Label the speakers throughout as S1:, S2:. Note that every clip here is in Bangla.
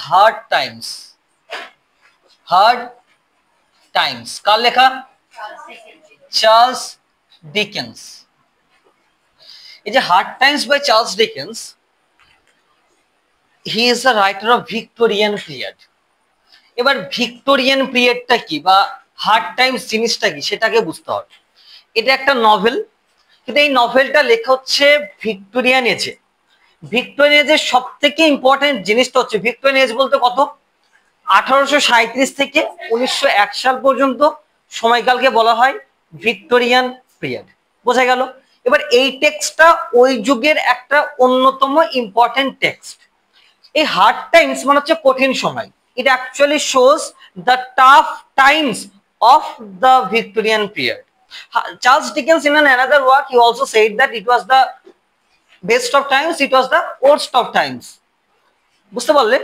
S1: Hard times. হার্ড টাইমস কার লেখা? Charles Dickens. এই যে hard times by Charles Dickens, he is the writer of Victorian period. এবার ভিক্টোরিয়ান পিরিয়ডটা কি বা হার্ড টাইমস জিনিসটা কি সেটাকে বুঝতে হবে। এটা একটা নভেল, কিন্তু এই নভেলটা লেখা হচ্ছে ভিক্টোরিয়ান এজে। ভিক্টোরিয়ান এজের সব থেকে ইম্পর্টেন্ট জিনিসটা হচ্ছে, ভিক্টোরিয়ান এজ বলতে কত? 1837 থেকে 1901 সাল পর্যন্ত সময়কালকে বলা হয় ভিক্টোরিয়ান পিরিয়ড। বোঝা গেল? এবার এই টেক্সটটা ওই যুগের একটা অন্যতম ইম্পর্টেন্ট টেক্সট। এই হার্ড টাইমস মানে হচ্ছে কঠিন সময়। It actually shows the tough Times of the Victorian period. Charles Dickens in another work he also said that it was the best of times, it was the worst of times. বুঝতে পারলে?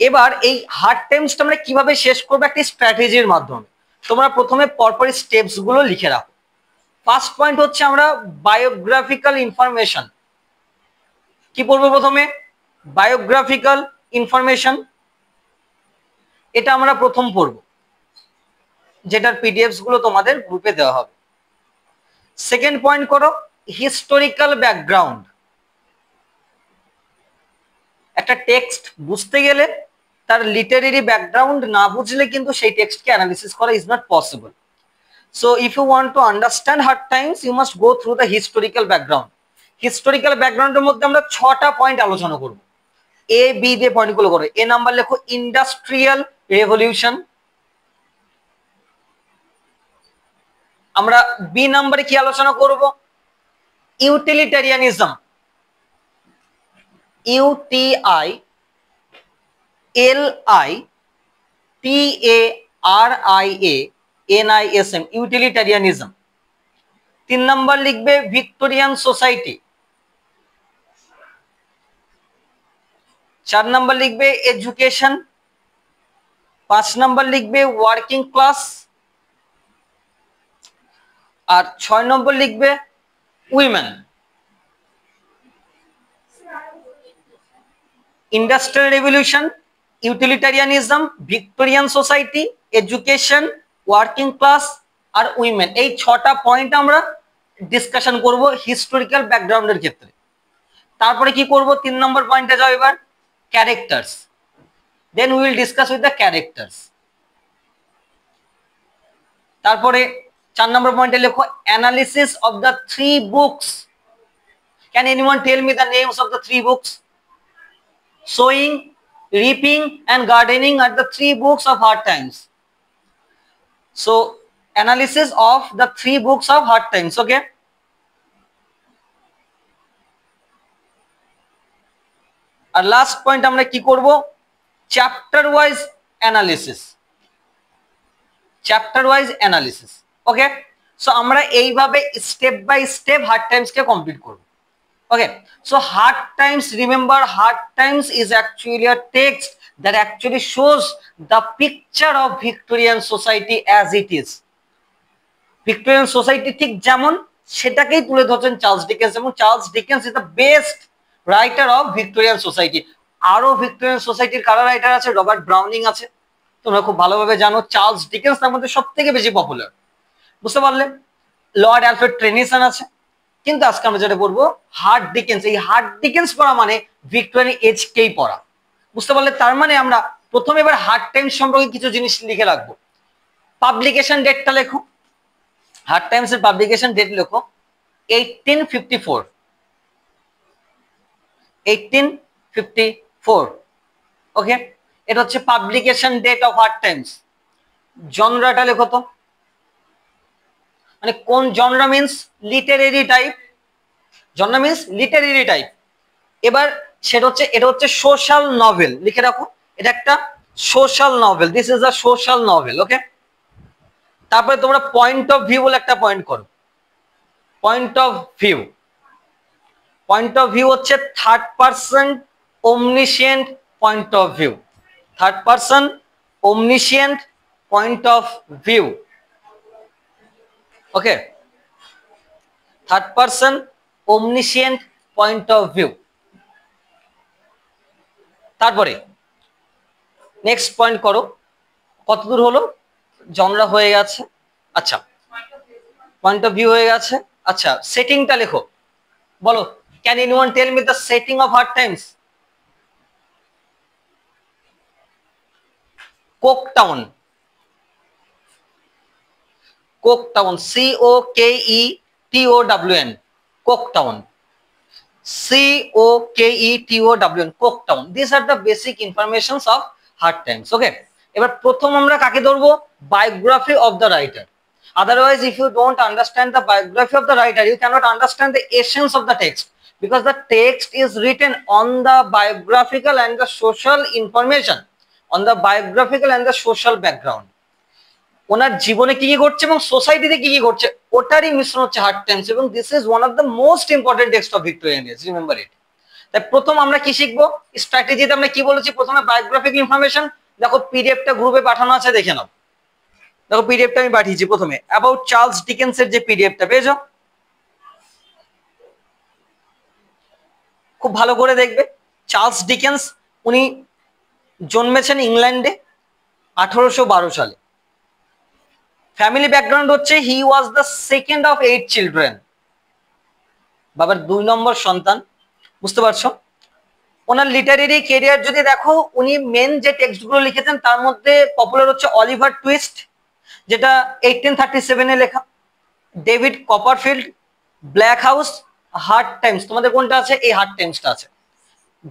S1: এবার এই হার্ড টাইমসটা আমরা কিভাবে শেষ করবো? একটা স্ট্র্যাটেজির মাধ্যমে। তোমরা প্রথমে পরপর স্টেপস গুলো লিখে রাখো। ফার্স্ট পয়েন্ট হচ্ছে আমরা বায়োগ্রাফিক্যাল ইনফরমেশন। কি পড়বো প্রথমে? Biographical information. এটা আমরা প্রথম পড়বো, যেটার পিডিএফস গুলো তোমাদের গ্রুপে দেওয়া হবে। সেকেন্ড পয়েন্ট করো হিস্টোরিক্যাল ব্যাকগ্রাউন্ড। একটা টেক্সট বুঝতে গেলে তার লিটারেরি ব্যাকগ্রাউন্ড না বুঝলে কিন্তু সেই টেক্সটকে অ্যানালিসিস করা is not possible. So if you want to understand hard times you must go through the historical background. Historical ব্যাকগ্রাউন্ডের মধ্যে আমরা 6টা পয়েন্ট আলোচনা করব। এ বি দিয়ে পয়েন্টগুলো করো। এ নাম্বার লেখো ইন্ডাস্ট্রিয়াল রেভলিউশন। আমরা বি নাম্বারে কি আলোচনা করব? ইউটিলিটারিয়ানিজম। UTILITARIANISM, utilitarianism. 3 নাম্বার লিখবে ভিক্টোরিয়ান সোসাইটি। 4 নাম্বার লিখবে এডুকেশন। 5 নাম্বার লিখবে ওয়ার্কিং ক্লাস। আর 6 নম্বর লিখবে women. Industrial revolution, utilitarianism, Victorian society, education, working class আর উইমেন। এই 6টা পয়েন্ট আমরা ডিসকাশন করব হিস্টোরিক্যাল ব্যাকগ্রাউন্ডের ক্ষেত্রে। তারপরে কি করব? 3 নম্বর পয়েন্টে যাও এবার, characters. Then we will discuss with the characters. তারপরে 4 নম্বর পয়েন্টে লেখো analysis of the 3 books. Can anyone tell me the names of the 3 books? Sowing, Reaping and Gardening are the 3 books of hard times. So analysis of the 3 books of hard times. Okay. আর লাস্ট পয়েন্ট আমরা কি করব? Chapter wise analysis. Chapter wise analysis. Okay, so আমরা এইভাবে স্টেপ বাই স্টেপ হার্ড টাইমসকে কমপ্লিট করব। Okay, so hard times, remember hard times is actually a text that actually shows the picture of Victorian society as it is. Victorian society ঠিক যেমন সেটাকেই তুলে ধরছেন চার্লস ডিকেন্স, এবং Charles Dickens is the best writer of Victorian society. আরো ভিক্টোরিয়ান সোসাইটির কারা রাইটার আছে? রবার্ট ব্রাউনিং আছে, তোমরা খুব ভালোভাবে জানো। চার্লস ডিকেন্স তার মধ্যে সব থেকে বেশি পপুলার। বুঝতে পারলে? লর্ড অ্যালফ্রেড টেনিসন আছে। কিন্তু আজকে আমরা যেটা পড়বো হার্ড ডিকেন্স। এই হার্ড ডিকেন্স পড়া মানে ভিক্টোরিয়ান এজকেই পড়া। বুঝতে পারলে? তার মানে আমরা প্রথমে এবার হার্ড টাইমস সম্পর্কে কিছু জিনিস লিখে রাখবো। পাবলিকেশন ডেটটা লেখো। হার্ড টাইমস এর পাবলিকেশন ডেট লেখো 1854। 1854। ওকে, এটা হচ্ছে publication date of hard Times. জনরাটা লেখো তো, মানে কোন genre means literary type. Genre means literary type. এবার সেটা হচ্ছে, এটা হচ্ছে সোশ্যাল নভেল। লিখে রাখো, এটা একটা social novel. This is a social novel. Okay, তারপরে তোমরা পয়েন্ট অফ ভিউ বলে একটা পয়েন্ট করো। Point of view, point of view হচ্ছে third person omniscient point of view. Third person omniscient point of view. Okay, third person omniscient point of view। তারপরে নেক্সট পয়েন্ট করো, কতদূর হলো? জনরা হয়ে গেছে, আচ্ছা পয়েন্ট অফ ভিউ হয়ে গেছে। আচ্ছা সেটিংটা লেখো, বলো can anyone tell me the setting of hard Times? Coketown, Coketown, COKETOWN, Coketown, COKETOWN, Coketown. This are the basic informations of hard Times. Okay, এবার প্রথম আমরা কাকে ধরবো? Biography of the writer. Otherwise, if you don't understand the biography of the writer, you cannot understand the essence of the text, because the text is written on the biographical and the social information, on the biographical and the social background. ওনার জীবনে কি কি ঘটছে এবং সোসাইটিতে কি কি ঘটছে ওটারই মিশ্রণ হচ্ছে হার্ড টাইমস, এবং this is one of the most important text of Victorian age, remember it. তাই প্রথম আমরা কি শিখবো? স্ট্র্যাটেজিতে আমরা কি বলেছি? প্রথমে বায়োগ্রাফিক ইনফরমেশন। দেখো পিডিএফটা গ্রুপে পাঠানো আছে, দেখে নাও। দেখো পিডিএফটা আমি পাঠিয়েছি, প্রথমে অ্যাবাউট চার্লস ডিকেন্স এর যে পিডিএফটা পেয়েছো, খুব ভালো করে দেখবে। চার্লস ডিকেন্স উনি জন্মেছেন ইংল্যান্ডে 1812 সালে। ফ্যামিলি ব্যাকগ্রাউন্ড হচ্ছে he was the second of 8 children, বাবার 2 নম্বর সন্তান। বুঝতে পারছো? ওনার লিটারেরি কেরিয়ার যদি দেখো, উনি মেন যে টেক্সটগুলো লিখেছেন তার মধ্যে পপুলার হচ্ছে অলিভার টুইস্ট, যেটা 1837 এ লেখা, David Copperfield, Bleak House, Hard Times. তোমাদের কোনটা আছে? এই হার্ড টাইমসটা আছে।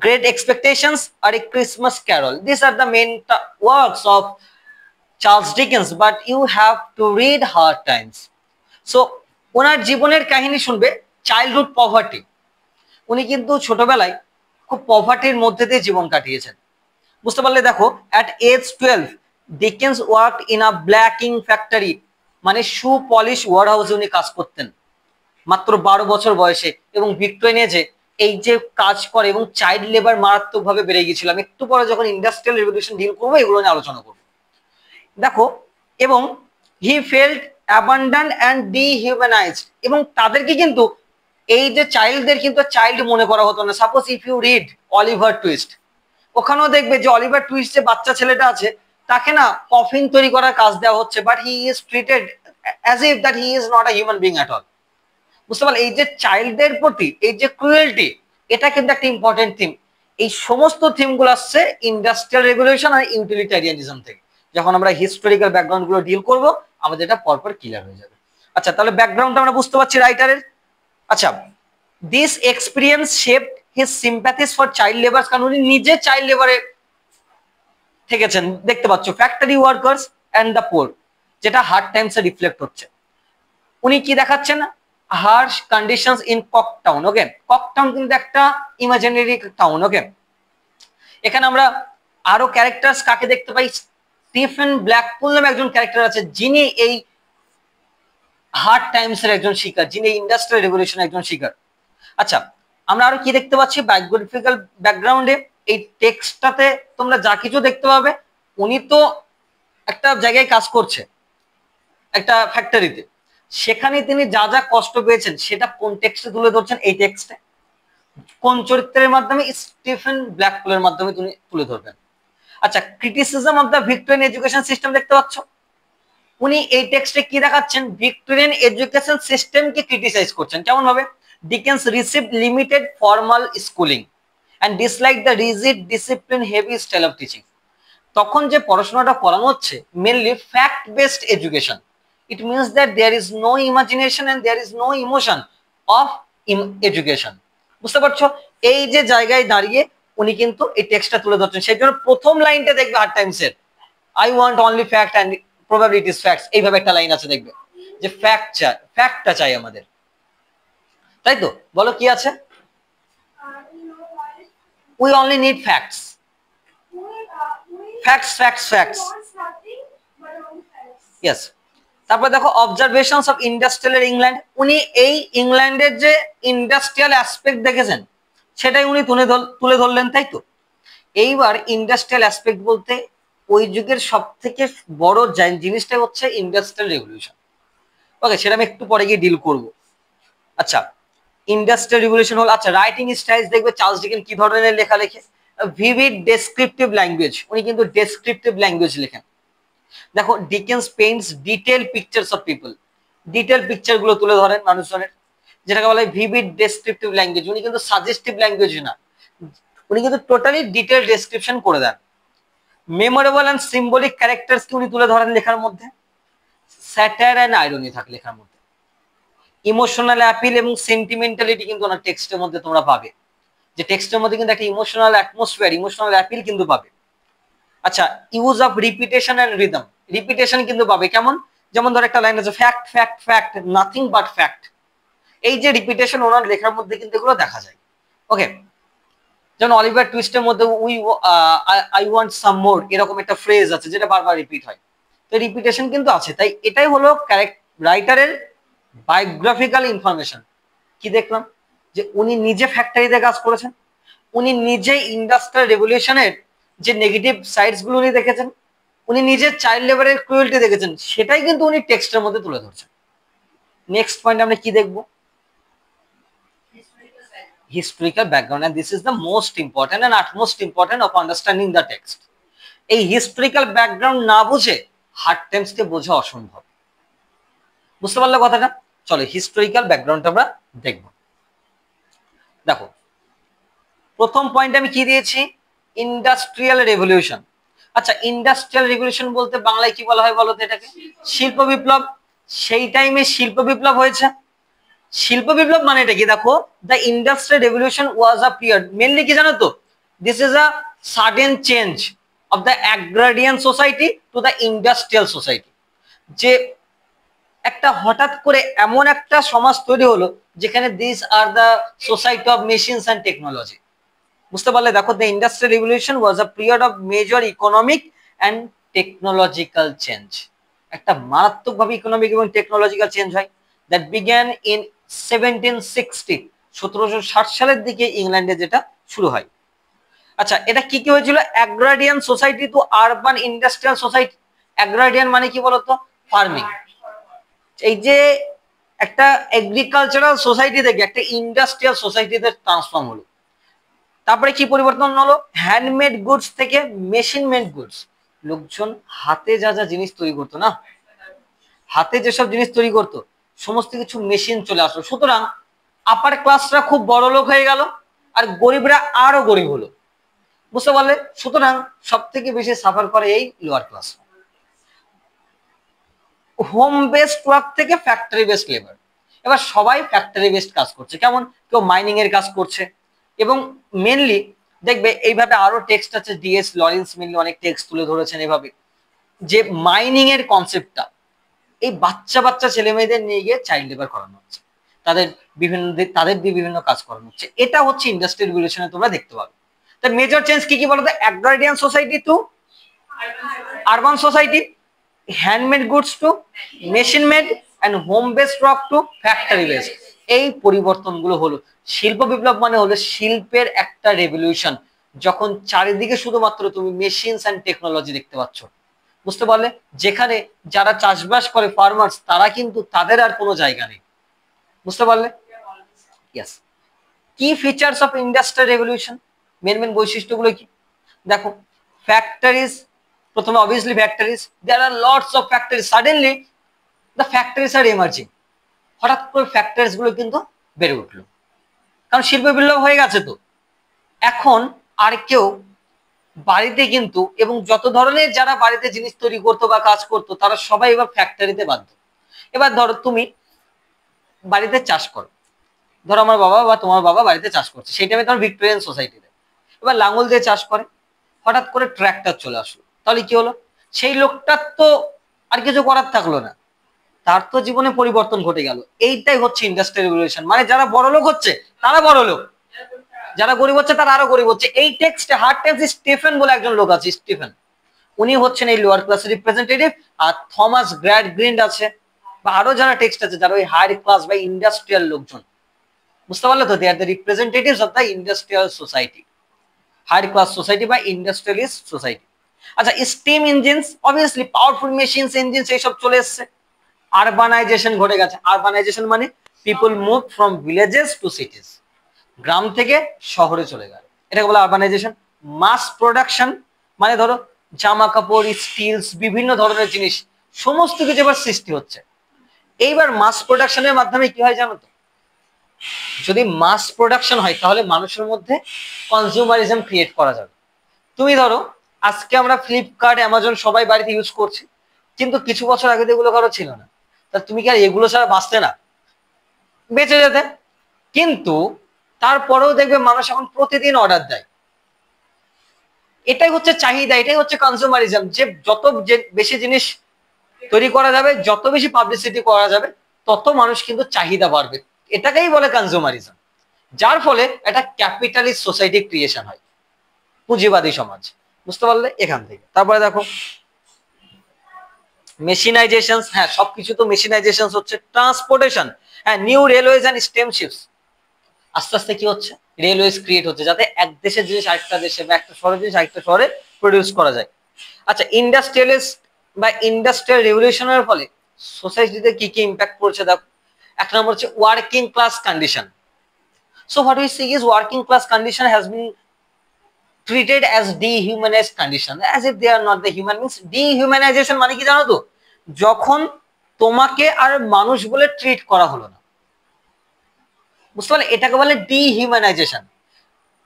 S1: গ্রেট এক্সপেকটেশনস আর A Christmas Carol, this are the main works of Charles Dickens, but you have to read Hard Times. So ওনার জীবনের কাহিনী শুনবে। চাইল্ডহুড পভার্টি, উনি কিন্তু ছোটবেলায় খুব পভার্টির মধ্যে দিয়ে জীবন কাটিয়েছেন। বুঝতে পারলে? দেখো at age 12 Dickens worked in a blacking factory, মানে শু পলিশ ওয়ার হাউসে উনি কাজ করতেন মাত্র 12 বছর বয়সে। এবং ভিক্টোরিয়ান এজে এই যে কাজ করে এবং চাইল্ড লেবার মারাত্মকভাবে বেড়ে গিয়েছিল। আমি একটু পরে যখন ইন্ডাস্ট্রিয়াল রেভলিউশন ডিল করবো এগুলো নিয়ে আলোচনা করবো। দেখো, এবং হি ফেল্ট অ্যাবান্ডান্ট অ্যান্ড ডিহিউম্যানাইজড, এবং তাদেরকে কিন্তু এই যে চাইল্ডদের কিন্তু চাইল্ড মনে করা হতো না। Suppose if you read Oliver Twist, ওখানেও দেখবে যে অলিভার টুইস্ট যে বাচ্চা ছেলেটা আছে তাকে না কফিন তৈরি করার কাজ দেওয়া হচ্ছে, but he is treated as if that he is not a human being at all. বুঝতে পারলে? এই যে চাইল্ডদের প্রতি এই যে ক্রুয়েলটি, এটা কিন্তু একটা ইম্পর্টেন্ট থিম। এই সমস্ত থিমগুলো আসছে ইন্ডাস্ট্রিয়াল রেভলিউশন আর ইউটিলিটারিয়ানিজম থেকে। যখন আমরা হিস্টোরিক্যাল ব্যাকগ্রাউন্ড গুলো ডিল করবো আমাদের এটা পরপর ক্লিয়ার হয়ে যাবে। আচ্ছা, তাহলে ব্যাকগ্রাউন্ডটা আমরা বুঝতে পারছি রাইটারের। আচ্ছা, this experience shaped his sympathies for child labour, কারণ উনি নিজে চাইল্ড লেবারে থেকেছেন। দেখতে পাচ্ছ factory workers and the poor, যেটা হার্ড টাইমসে রিফ্লেক্ট হচ্ছে। উনি কি দেখাচ্ছেন? Harsh conditions in ককটাউন। ওকে, ককটাউন কিন্তু একটা ইমাজিনারি টাউন। ওকে, এখানে আমরা আরো ক্যারেক্টার্স কাকে দেখতে পাই? স্টিফেন ব্ল্যাকপুল নামে একজন ক্যারেক্টার আছে, যিনি এই হার্ড টাইমস এর একজন শিকার, যিনি ইন্ডাস্ট্রিয়াল রেভলিউশনের একজন শিকার। আচ্ছা, আমরা আরো কি দেখতে পাচ্ছি বায়োগ্রাফিক্যাল ব্যাকগ্রাউন্ডে? এই টেক্সটটাতে তোমরা যা কিছু দেখতে পাবে, উনি তো একটা জায়গায় কাজ করছে, একটা ফ্যাক্টরিতে, সেখানে তিনি যা যা কষ্ট পেয়েছেন সেটা কোন টেক্সটে তুলে ধরছেন? এই টেক্সটে। কোন চরিত্রের মাধ্যমে? স্টিফেন ব্ল্যাকপুলের মাধ্যমে তিনি তুলে ধরবেন। আচ্ছা, criticism of the Victorian education system দেখতে পাচ্ছ? উনি এই টেক্সটে কি দেখাচ্ছেন? ভিক্টোরিয়ান এডুকেশন সিস্টেমকে ক্রিটিসাইজ করছেন। কেমন ভাবে? Dickens received limited formal schooling and dislike the rigid discipline heavy style of teaching. তখন যে পড়াশোনাটা পড়ানো হচ্ছে mainly fact based education. It means that there is no imagination and there is no emotion of education. বুঝতে পারছো? এই যে জায়গায় দাঁড়িয়ে উনি কিন্তু এই টেক্সটটা তুলে ধরছেন। সেই জন্য প্রথম লাইনটা দেখবে হার্ড টাইমসের, I want only fact and probably it is facts, এইভাবে একটা লাইন আছে দেখবে, যে ফ্যাক্ট চাই, ফ্যাক্টটা চাই আমাদের। তাই তো? বলো কি আছে? We only need facts, facts facts facts. Yes. তারপর দেখো অবজারভেশনস অফ ইন্ডাস্ট্রিয়াল ইংল্যান্ড। উনি এই ইংল্যান্ডের যে ইন্ডাস্ট্রিয়াল অ্যাসপেক্ট দেখেছেন সেটাই উনি তুলে ধরলেন, তাই তো? এইবার ইন্ডাস্ট্রিয়াল অ্যাসপেক্ট বলতে ওই যুগের সব থেকে বড় জিনিসটা হচ্ছে ইন্ডাস্ট্রিয়াল রেভলিউশন। ওকে, সেটা আমি একটু পরে গিয়ে ডিল করব। আচ্ছা, ইন্ডাস্ট্রিয়াল রেভলিউশন হল, আচ্ছা রাইটিং স্টাইলস দেখবে চার্লস ডিকেন্স কি ধরনের লেখা লেখে। ভিভিড ডেসক্রিপটিভ ল্যাঙ্গুয়েজ, উনি কিন্তু ডেসক্রিপটিভ ল্যাঙ্গুয়েজ লেখেন। দেখো Dickens Paints detail pictures of people, detail picture গুলো তুলে ধরেন মানুষজনের, যেটাকে বলা হয় ভিভিড ডেসক্রিপটিভ ল্যাঙ্গুয়েজ। উনি কিন্তু সাজেস্টিভ ল্যাঙ্গুয়েজ না, উনি কিন্তু টোটালি ডিটেল ডেসক্রিপশন করে দেন। মেমোরেবল অ্যান্ড সিম্বলিক ক্যারেক্টার্স কি উনি তুলে ধরেন লেখার মধ্যে, স্যাটায়ার অ্যান্ড আইরনি থাকে লেখার মধ্যে। ইমোশনাল অ্যাপিল এবং সেন্টিমেন্টালিটি কিন্তু ওনার টেক্সটের মধ্যে তোমরা পাবে, যে টেক্সটের মধ্যে কিন্তু একটা ইমোশনাল অ্যাটমসফিয়ার, ইমোশনাল অ্যাপিল কিন্তু পাবে। আচ্ছা, use of repetition and rhythm, repetition কিন্তু পাবে কেমন, যেমন ধর একটা লাইন আছে fact fact fact nothing but fact, এই যে রিপিটেশন ওনার লেখার মধ্যে কিন্তু এগুলো দেখা যায়। ওকে, যেমন অলিভার টুইস্টের মধ্যে আই ওয়ান্ট সাম মোর, এরকম একটা ফ্রেজ আছে যেটা বারবার রিপিট হয়, তো রিপিটেশন কিন্তু আছে। তাই এটাই হলো রাইটারের বায়োগ্রাফিক্যাল ইনফরমেশন। কি দেখলাম, যে উনি নিজে ফ্যাক্টরিতে কাজ করেছেন, উনি নিজে ইন্ডাস্ট্রিয়াল রেভলিউশনের যে নেগেটিভ সাইডস গুলো উনি দেখেছেন, উনি নিজে চাইল্ড লেবারের ক্রুয়েলটি দেখেছেন, সেটাই কিন্তু উনি টেক্সটের মধ্যে তুলে ধরছেন। নেক্সট পয়েন্ট আমরা কি দেখবো, historical background, and this is the most important and utmost important of understanding the text. এই হিস্টোরিক্যাল ব্যাকগ্রাউন্ড না বুঝে হার্ড টেক্সটকে বোঝা অসম্ভব। বুঝতে পারলে কথাটা? চলো হিস্টোরিক্যাল ব্যাকগ্রাউন্ড আমরা দেখব। দেখো প্রথম পয়েন্ট আমি কি দিয়েছি, ইন্ডাস্ট্রিয়াল রেভলিউশন। আচ্ছা, ইন্ডাস্ট্রিয়াল রেভলিউশন বলতে বাংলায় কি বলা হয় বলো তো এটাকে, শিল্প বিপ্লব। সেই টাইমে শিল্প বিপ্লব হয়েছে। শিল্প বিপ্লব মানে এটা কি, দেখো the industrial revolution was a period, mainly কি জানো তো, this is a sudden change of the agrarian society to the industrial society, যে একটা হঠাৎ করে এমন একটা সমাজ তৈরি হলো যেখানে this are the society of machines and technology. বুঝতে পারলে? দেখো the industrial revolution was a period of major economic and technological change, একটা মারাত্মকভাবে ইকোনমিক এবং টেকনোলজিক্যাল চেঞ্জ হয়, দ্যাট বিগ্যান ইন 1760, 1760 সালের দিকে ইংল্যান্ডে যেটা শুরু হয়। আচ্ছা, এটা কি কি হয়েছিল, agrarian society to urban industrial society. Agrarian মানে কি বলতো, ফার্মিং। এই যে একটা এগ্রিকালচারাল সোসাইটি থেকে একটা ইন্ডাস্ট্রিয়াল সোসাইটিতে ট্রান্সফর্ম হলো। তারপরে কি পরিবর্তন হলো, হ্যান্ডমেড গুডস থেকে মেশিন মেড গুডস। লোকজন হাতে যা যা জিনিস তৈরি করতো না, হাতে যেসব জিনিস তৈরি করতো সমস্ত কিছু মেশিন চলে আসলো। সুতরাং আপার ক্লাসরা খুব বড় লোক হয়ে গেল আর গরিবরা আরো গরিব হলো। বুঝতে পারলে? সুতরাং সব থেকে বেশি সাফার করে এই lower class. Home based work থেকে ফ্যাক্টরি বেসড লেবার, এবার সবাই ফ্যাক্টরি বেসড কাজ করছে। কেমন, কেউ মাইনিং এর কাজ করছে, এবং মেনলি দেখবে এইভাবে আরো টেক্সট আছে, ডিএস লরেন্স মেনলি অনেক টেক্সট তুলে ধরেছেন এভাবে, যে মাইনিং এর কনসেপ্টটা এই বাচ্চা বাচ্চা ছেলে মেয়েদের নিয়ে গিয়ে চাইল্ড লেবার করানো হচ্ছে, তাদের দিয়ে বিভিন্ন কাজ করানো হচ্ছে। এটা হচ্ছে ইন্ডাস্ট্রিয়াল রেভলিউশনে তোমরা দেখতে পাবে। তার মেজর চেঞ্জ কি কি বলতো, agrarian society to urban society, handmade goods to machine made, and home based work to factory based. এই পরিবর্তনগুলো হলো। শিল্প বিপ্লব মানে হলো শিল্পের একটা রেভলিউশন, যখন চারিদিকে শুধুমাত্র তুমি মেশিনস অ্যান্ড টেকনোলজি দেখতে পাচ্ছ। বুঝতে পারলে? যেখানে যারা চাষবাস করে ফার্মার্স, তারা কিন্তু তাদের আর কোনো জায়গা নেই। বুঝতে পারলে? ইয়েস। কি features of industrial revolution, main main বৈশিষ্ট্যগুলো কি দেখো, ফ্যাক্টরিজ। প্রথমে obviously factories, there are lots of factories, suddenly the factories are emerging. হঠাৎ করে ফ্যাক্টরিজ গুলো কিন্তু বেড়ে উঠলো, কারণ শিল্প বিপ্লব হয়ে গেছে। তো এখন আর কেউ বাড়িতে কিন্তু, এবং যত ধরনের যারা বাড়িতে জিনিস তৈরি করতো বা কাজ করতো, তারা সবাই এবার ফ্যাক্টরিতে বাধ্য। এবার ধরো তুমি বাড়িতে চাষ করো, ধরো আমার বাবা বা তোমার বাবা বাড়িতে চাষ করছে, সেই টাইমে তোমার ভিক্টোরিয়ান সোসাইটিতে এবার লাঙল দিয়ে চাষ করে, হঠাৎ করে ট্র্যাক্টর চলে আসলো, তাহলে কি হলো, সেই লোকটার তো আর কিছু করার থাকলো না, তার তো জীবনে পরিবর্তন ঘটে গেল। এইটাই হচ্ছে ইন্ডাস্ট্রিয়াল রেভলিউশন, মানে যারা বড় লোক হচ্ছে তারা বড় লোক, যারা গরিব হচ্ছে তারা আরো গরিব হচ্ছে। এই টেক্সটে হার্ড টেক্সট স্টিফেন বলে একজন লোক আছে, স্টিফেন, উনি হচ্ছেন এই লোয়ার ক্লাসের রিপ্রেজেন্টেটিভ। আর থমাস গ্রিন্ড আছে, বা আরো যারা টেক্সট আছে যারা ওই হায়ার ক্লাস বা ইন্ডাস্ট্রিয়াল লোকজন। বুঝতে পারলে তো? They are the representatives of the industrial society, higher class society বা ইন্ডাস্ট্রিয়ালিস্ট সোসাইটি। আচ্ছা, steam engines, obviously powerful machines, engines এইসব চলে এসছে। আরবানাইজেশন ঘটে গেছে। আরবানাইজেশন মানে people move from villages to cities, গ্রাম থেকে শহরে চলে গেল, এটাকে বলে আরবানাইজেশন। মাস প্রোডাকশন মানে ধরো জামা কাপড়, স্টিলস, বিভিন্ন ধরনের জিনিস সমস্ত কিছু এবার সৃষ্টি হচ্ছে। এইবার মাস প্রোডাকশনের মাধ্যমে কি হয় জানো তো, যদি মাস প্রোডাকশন হয় তাহলে মানুষের মধ্যে কনজিউমারিজম ক্রিয়েট করা যাবে। তুমি ধরো আজকে আমরা ফ্লিপকার্ট, অ্যামাজন সবাই বাড়িতে ইউজ করছি, কিন্তু কিছু বছর আগে তো এগুলো কারো ছিল না। তা তুমি কি আর এগুলো ছাড়া বাঁচতে না, বেঁচে যেতে। কিন্তু তারপরেও দেখবে মানুষ এখন প্রতিদিন অর্ডার দেয়। এটাই হচ্ছে চাহিদা, এটাই হচ্ছে কনজিউমারিজম, যে যত বেশি জিনিস তৈরি করা যাবে, যত বেশি পাবলিসিটি করা যাবে, তত মানুষ কিন্তু চাহিদা বাড়বে। এটাকেই বলে কনজিউমারিজম। যার ফলে একটা ক্যাপিটালিস্ট সোসাইটি ক্রিয়েশন হয়, পুঁজিবাদী সমাজ। বুঝতে পারলে এখান থেকে। তারপরে দেখো মেশিনাইজেশন, হ্যাঁ সবকিছু তো মেশিনাইজেশন হচ্ছে। ট্রান্সপোর্টেশন, হ্যাঁ new railways and steam ships, আস্তে আস্তে কি হচ্ছে, রেলওয়েজ ক্রিয়েট হচ্ছে যাতে এক দেশের জিনিস আরেকটা দেশে বা একটা শহরের জিনিস আরেকটা শহরে প্রডিউস করা যায়। আচ্ছা, ইন্ডাস্ট্রিয়ালিস্ট বা ইন্ডাস্ট্রিয়াল রেভলিউশনের ফলে সোসাইটিতে কি কি ইম্প্যাক্ট পড়ছে দেখো। এক নম্বর হচ্ছে working class condition. So what we see is working class condition has been treated as dehumanized condition as if they are not the human beings. Dehumanization মানে কি জানো তো, যখন তোমাকে আর মানুষ বলে ট্রিট করা হলো না। বুঝতে পারলে, এটাকে বলে ডিহিউম্যানাইজেশন।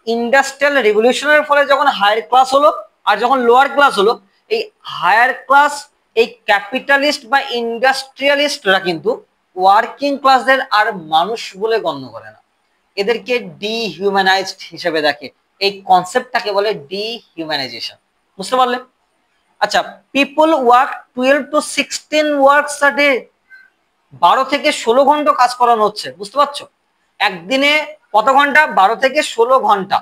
S1: ইন্ডাস্ট্রিয়াল রেভলিউশনের ফলে যখন হায়ার ক্লাস হলো আর যখন লোয়ার ক্লাস হলো, এই হায়ার ক্লাস, এই ক্যাপিটালিস্ট বা ইন্ডাস্ট্রিয়ালিস্টরা কিন্তু ওয়ার্কিং ক্লাসদের আর মানুষ বলে গণ্য করে না, এদেরকে ডিহিউম্যানাইজড হিসেবে দেখে। এই কনসেপ্টটাকে বলে ডিহিউম্যানাইজেশন। বুঝতে পারলে? আচ্ছা, people work 12 to 16 works a day, 12 থেকে 16 ঘন্টা কাজ করানো হচ্ছে। বুঝতে পারছো? একদিনে কত ঘন্টা? 12 থেকে 16 ঘন্টা।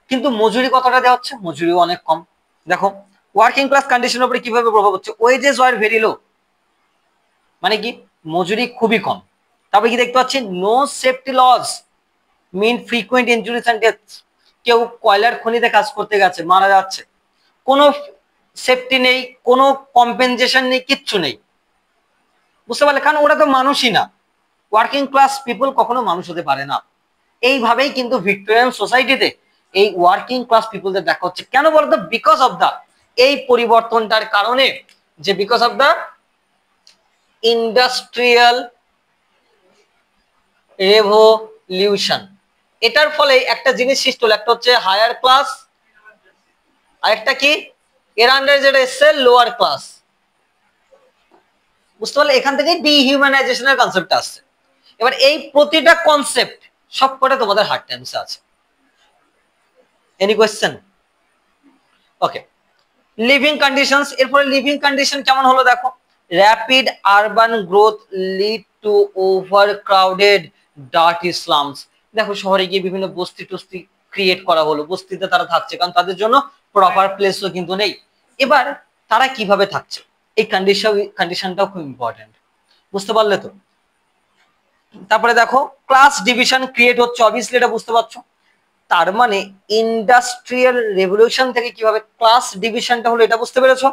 S1: কিন্তু মজুরি কতটা দেওয়া হচ্ছে? মজুরিও অনেক কম। দেখো ওয়ার্কিং ক্লাস কন্ডিশনের উপরে কিভাবে প্রভাব হচ্ছে। ওয়েজেস ওয়ার ভেরি লো, মানে কি মজুরি খুবই কম। তারপরে কি দেখতে পাচ্ছি, no safety laws mean frequent injuries and deaths. কেউ কয়লার খনিতে কাজ করতে গেছে, মারা যাচ্ছে, কোনো সেফটি নেই, কোনো কম্পেনসেশন নেই, কিচ্ছু নেই। বুঝতে পারলে? কারণ ওরা তো মানুষই না। ওয়ার্কিং ক্লাস পিপল কখনো মানুষ হতে পারে না। এইভাবেই কিন্তু ভিক্টোরিয়ান সোসাইটিতে এই ওয়ার্কিং ক্লাস পিপলদের দেখা হচ্ছে। কেন বলতো? বিকজ অফ দা, এই পরিবর্তনটার কারণে, যে because of the industrial revolution. এটার ফলে একটা জিনিস সৃষ্টি হলো, একটা হচ্ছে হায়ার ক্লাস, আর একটা কি এর আন্ডারে যেটা এসছে লোয়ার ক্লাস। বুঝতে পারলে? এখান থেকে ডিহিউম্যানাইজেশনের কনসেপ্ট আসছে। এবার এই প্রতিটা কনসেপ্ট সবকটা তোমাদের হার্ড টাইমসে আছে। Any question? Okay, living conditions. এরপরে লিভিং কন্ডিশন কেমন হলো দেখো। Rapid urban growth lead to overcrowded dirty slums. দেখো শহরে গিয়ে বিভিন্ন বস্তি টস্তি ক্রিয়েট করা হলো, বস্তিতে তারা থাকছে কারণ তাদের জন্য প্রপার প্লেসও কিন্তু নেই। এবার তারা কিভাবে থাকছে, এই কন্ডিশনটাও খুব ইম্পর্টেন্ট। বুঝতে পারলে তো? তারপরে দেখো ক্লাস ডিভিশন ক্রিয়েট হচ্ছে, অবভিয়াসলি এটা বুঝতে পারছো। তার মানে ইন্ডাস্ট্রিয়াল রেভলিউশন থেকে কিভাবে ক্লাস ডিভিশনটা হলো, এটা বুঝতে পেরেছো?